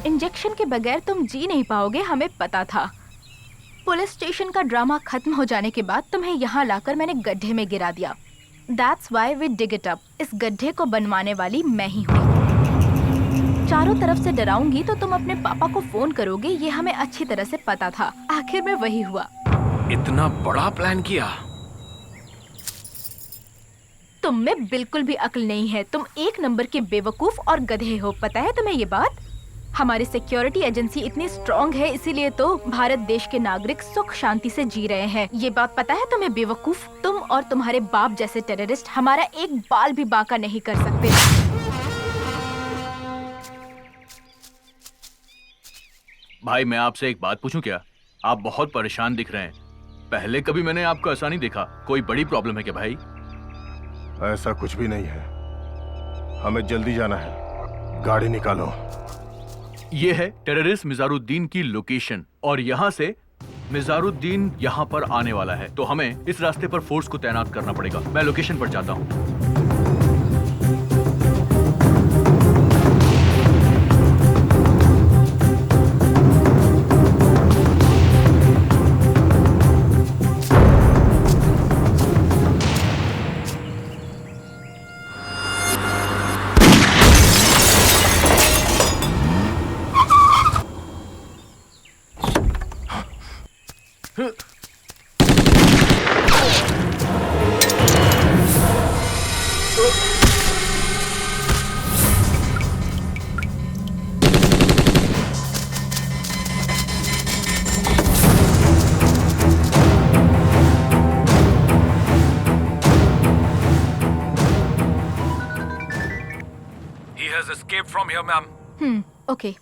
Injection के बगैर तुम जी नहीं पाओगे, हमें पता था। पुलिस स्टेशन का ड्रामा खत्म हो जाने के बाद तुम्हें यहाँ लाकर मैंने गड्ढे में गिरा दिया। That's why we dig it up. इस गड्ढे को बनवाने वाली मैं ही हूँ। चारों तरफ से डराऊंगी तो तुम अपने पापा को फोन करोगे, ये हमें अच्छी तरह से पता था। आखिर में वही हुआ। इतना बड़ा प्लान किया? तुम में बिल्कुल भी अक्ल नहीं है। तुम एक नंबर के बेवकूफ और गधे हो, पता है तुम्हें ये बात? हमारी सिक्योरिटी एजेंसी इतनी स्ट्रॉन्ग है, इसीलिए तो भारत देश के नागरिक सुख शांति से जी रहे हैं। ये बात पता है तुम्हें बेवकूफ? तुम और तुम्हारे बाप जैसे टेररिस्ट हमारा एक बाल भी बांका नहीं कर सकते। भाई मैं आपसे एक बात पूछूं क्या? आप बहुत परेशान दिख रहे हैं। पहले कभी मैंने आपको ऐसा नहीं देखा। कोई बड़ी प्रॉब्लम है क्या भाई? ऐसा कुछ भी नहीं है, हमें जल्दी जाना है, गाड़ी निकालो। ये है टेररिस्ट मिजारुद्दीन की लोकेशन और यहाँ से मिजारुद्दीन यहाँ पर आने वाला है, तो हमें इस रास्ते पर फोर्स को तैनात करना पड़ेगा। मैं लोकेशन पर जाता हूँ। ओके।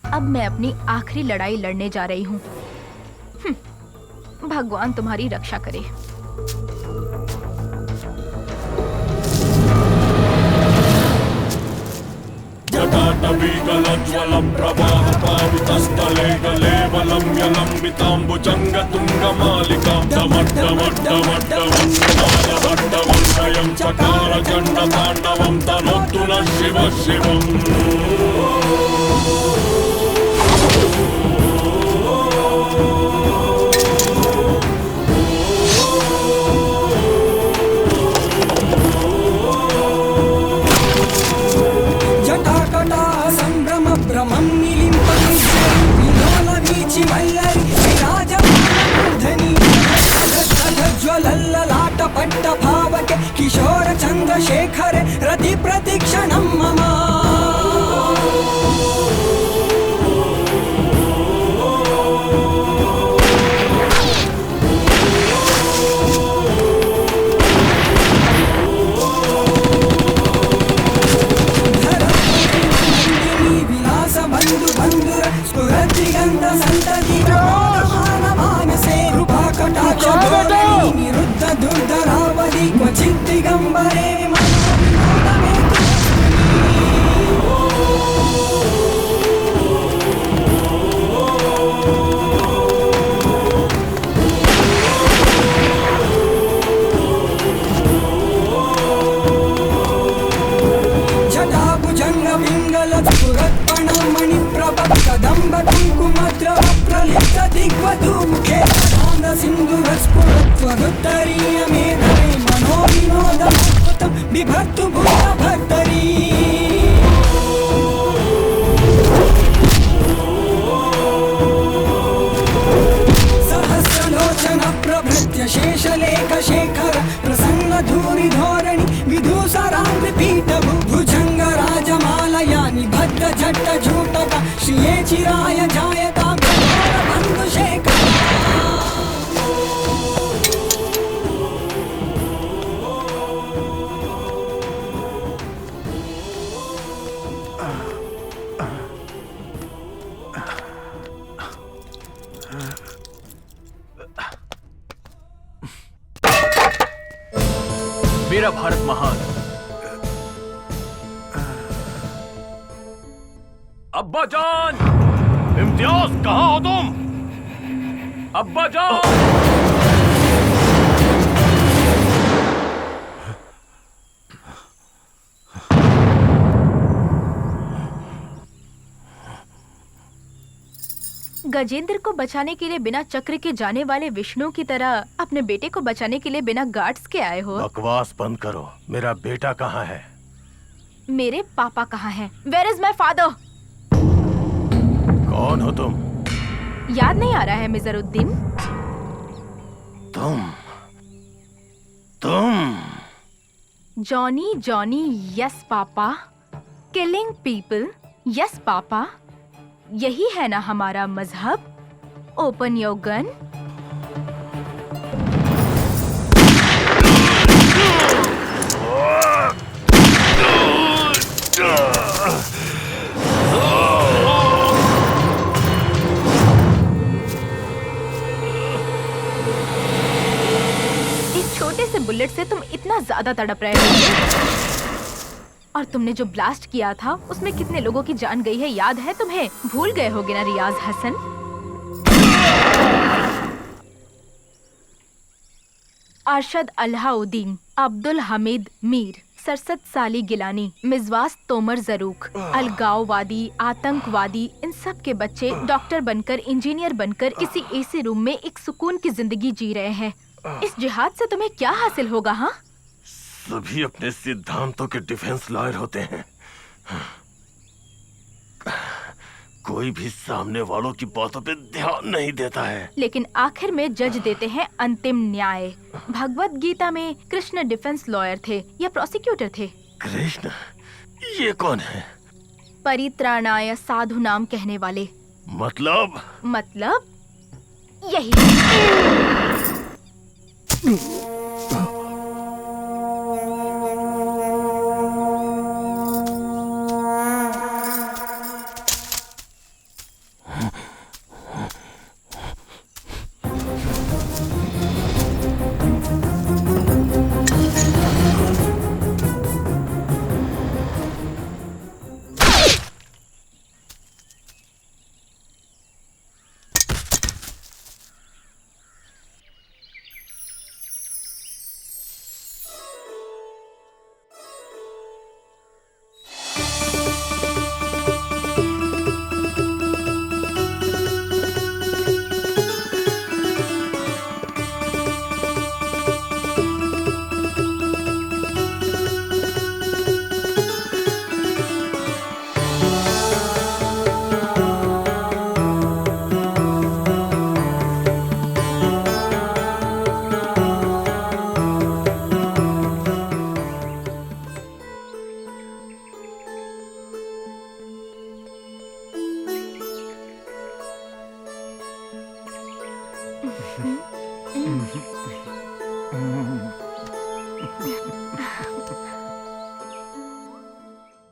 अब मैं अपनी आखिरी लड़ाई लड़ने जा रही हूँ। भगवान तुम्हारी रक्षा करे। जटाटवीकलज्ज्वलं प्रवाहपावितस्थले गलेवलं यलम्बिताम्बुजङ्गतुङ्गमालिकां डमड्डमड्डमड्डमड्डमड्डमड्डमं चकार चण्डताण्डवं तनोतु नः शिवः शिवम्। चन्द्रशेखरे रतिप्रतिक्षणं मम बिभर्तु भूतभर्तरी सहस्रलोचन प्रभृत्य शेषलेखशेखर प्रसन्न धूरि धोरणि विधूसराङ्गपीठ भुजङ्ग राजमालयानि भद्र झट्ट झूटक श्रिये चिराय जायता बन्धुशेखर मेरा भारत महान। अब्बा जान, इम्तियाज कहाँ हो तुम? अब्बा जान। गजेंद्र को बचाने के लिए बिना चक्र के जाने वाले विष्णु की तरह अपने बेटे को बचाने के लिए बिना गार्ड्स के आए हो। बकवास बंद करो। मेरा बेटा कहाँ है? मेरे पापा कहाँ हैं? Where is my father? कौन हो तुम? याद नहीं आ रहा है मिजरुद्दीन? तुम Johnny Johnny yes papa, killing people yes papa, यही है ना हमारा मजहब? Open your gun. इस छोटे से बुलेट से तुम इतना ज्यादा तड़प रहे हो। और तुमने जो ब्लास्ट किया था उसमें कितने लोगों की जान गई है याद है तुम्हें? भूल गए होगे ना रियाज हसन? अरशद अल्लाउद्दीन, अब्दुल हमीद मीर, सरसत साली गिलानी, मिजवास तोमर जरूक, अलगाववादी, आतंकवादी, इन सब के बच्चे डॉक्टर बनकर, इंजीनियर बनकर किसी एसी रूम में एक सुकून की जिंदगी जी रहे हैं। इस जिहाद से तुम्हें क्या हासिल होगा? हाँ, सभी अपने सिद्धांतों के डिफेंस लॉयर होते हैं। कोई भी सामने वालों की बातों पे ध्यान नहीं देता है, लेकिन आखिर में जज देते हैं अंतिम न्याय। भगवत गीता में कृष्ण डिफेंस लॉयर थे या प्रोसिक्यूटर थे? कृष्ण? ये कौन है? परित्राणाय साधु नाम कहने वाले। मतलब यही।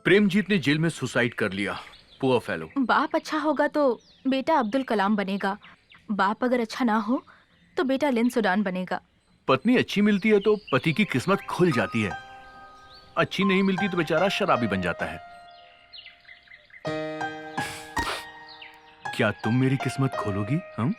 प्रेमजीत ने जेल में सुसाइड कर लिया। Poor fellow. बाप अच्छा होगा तो बेटा अब्दुल कलाम बनेगा, बाप अगर अच्छा ना हो तो बेटा लिन सुडान बनेगा। पत्नी अच्छी मिलती है तो पति की किस्मत खुल जाती है, अच्छी नहीं मिलती तो बेचारा शराबी बन जाता है। क्या तुम मेरी किस्मत खोलोगी? हम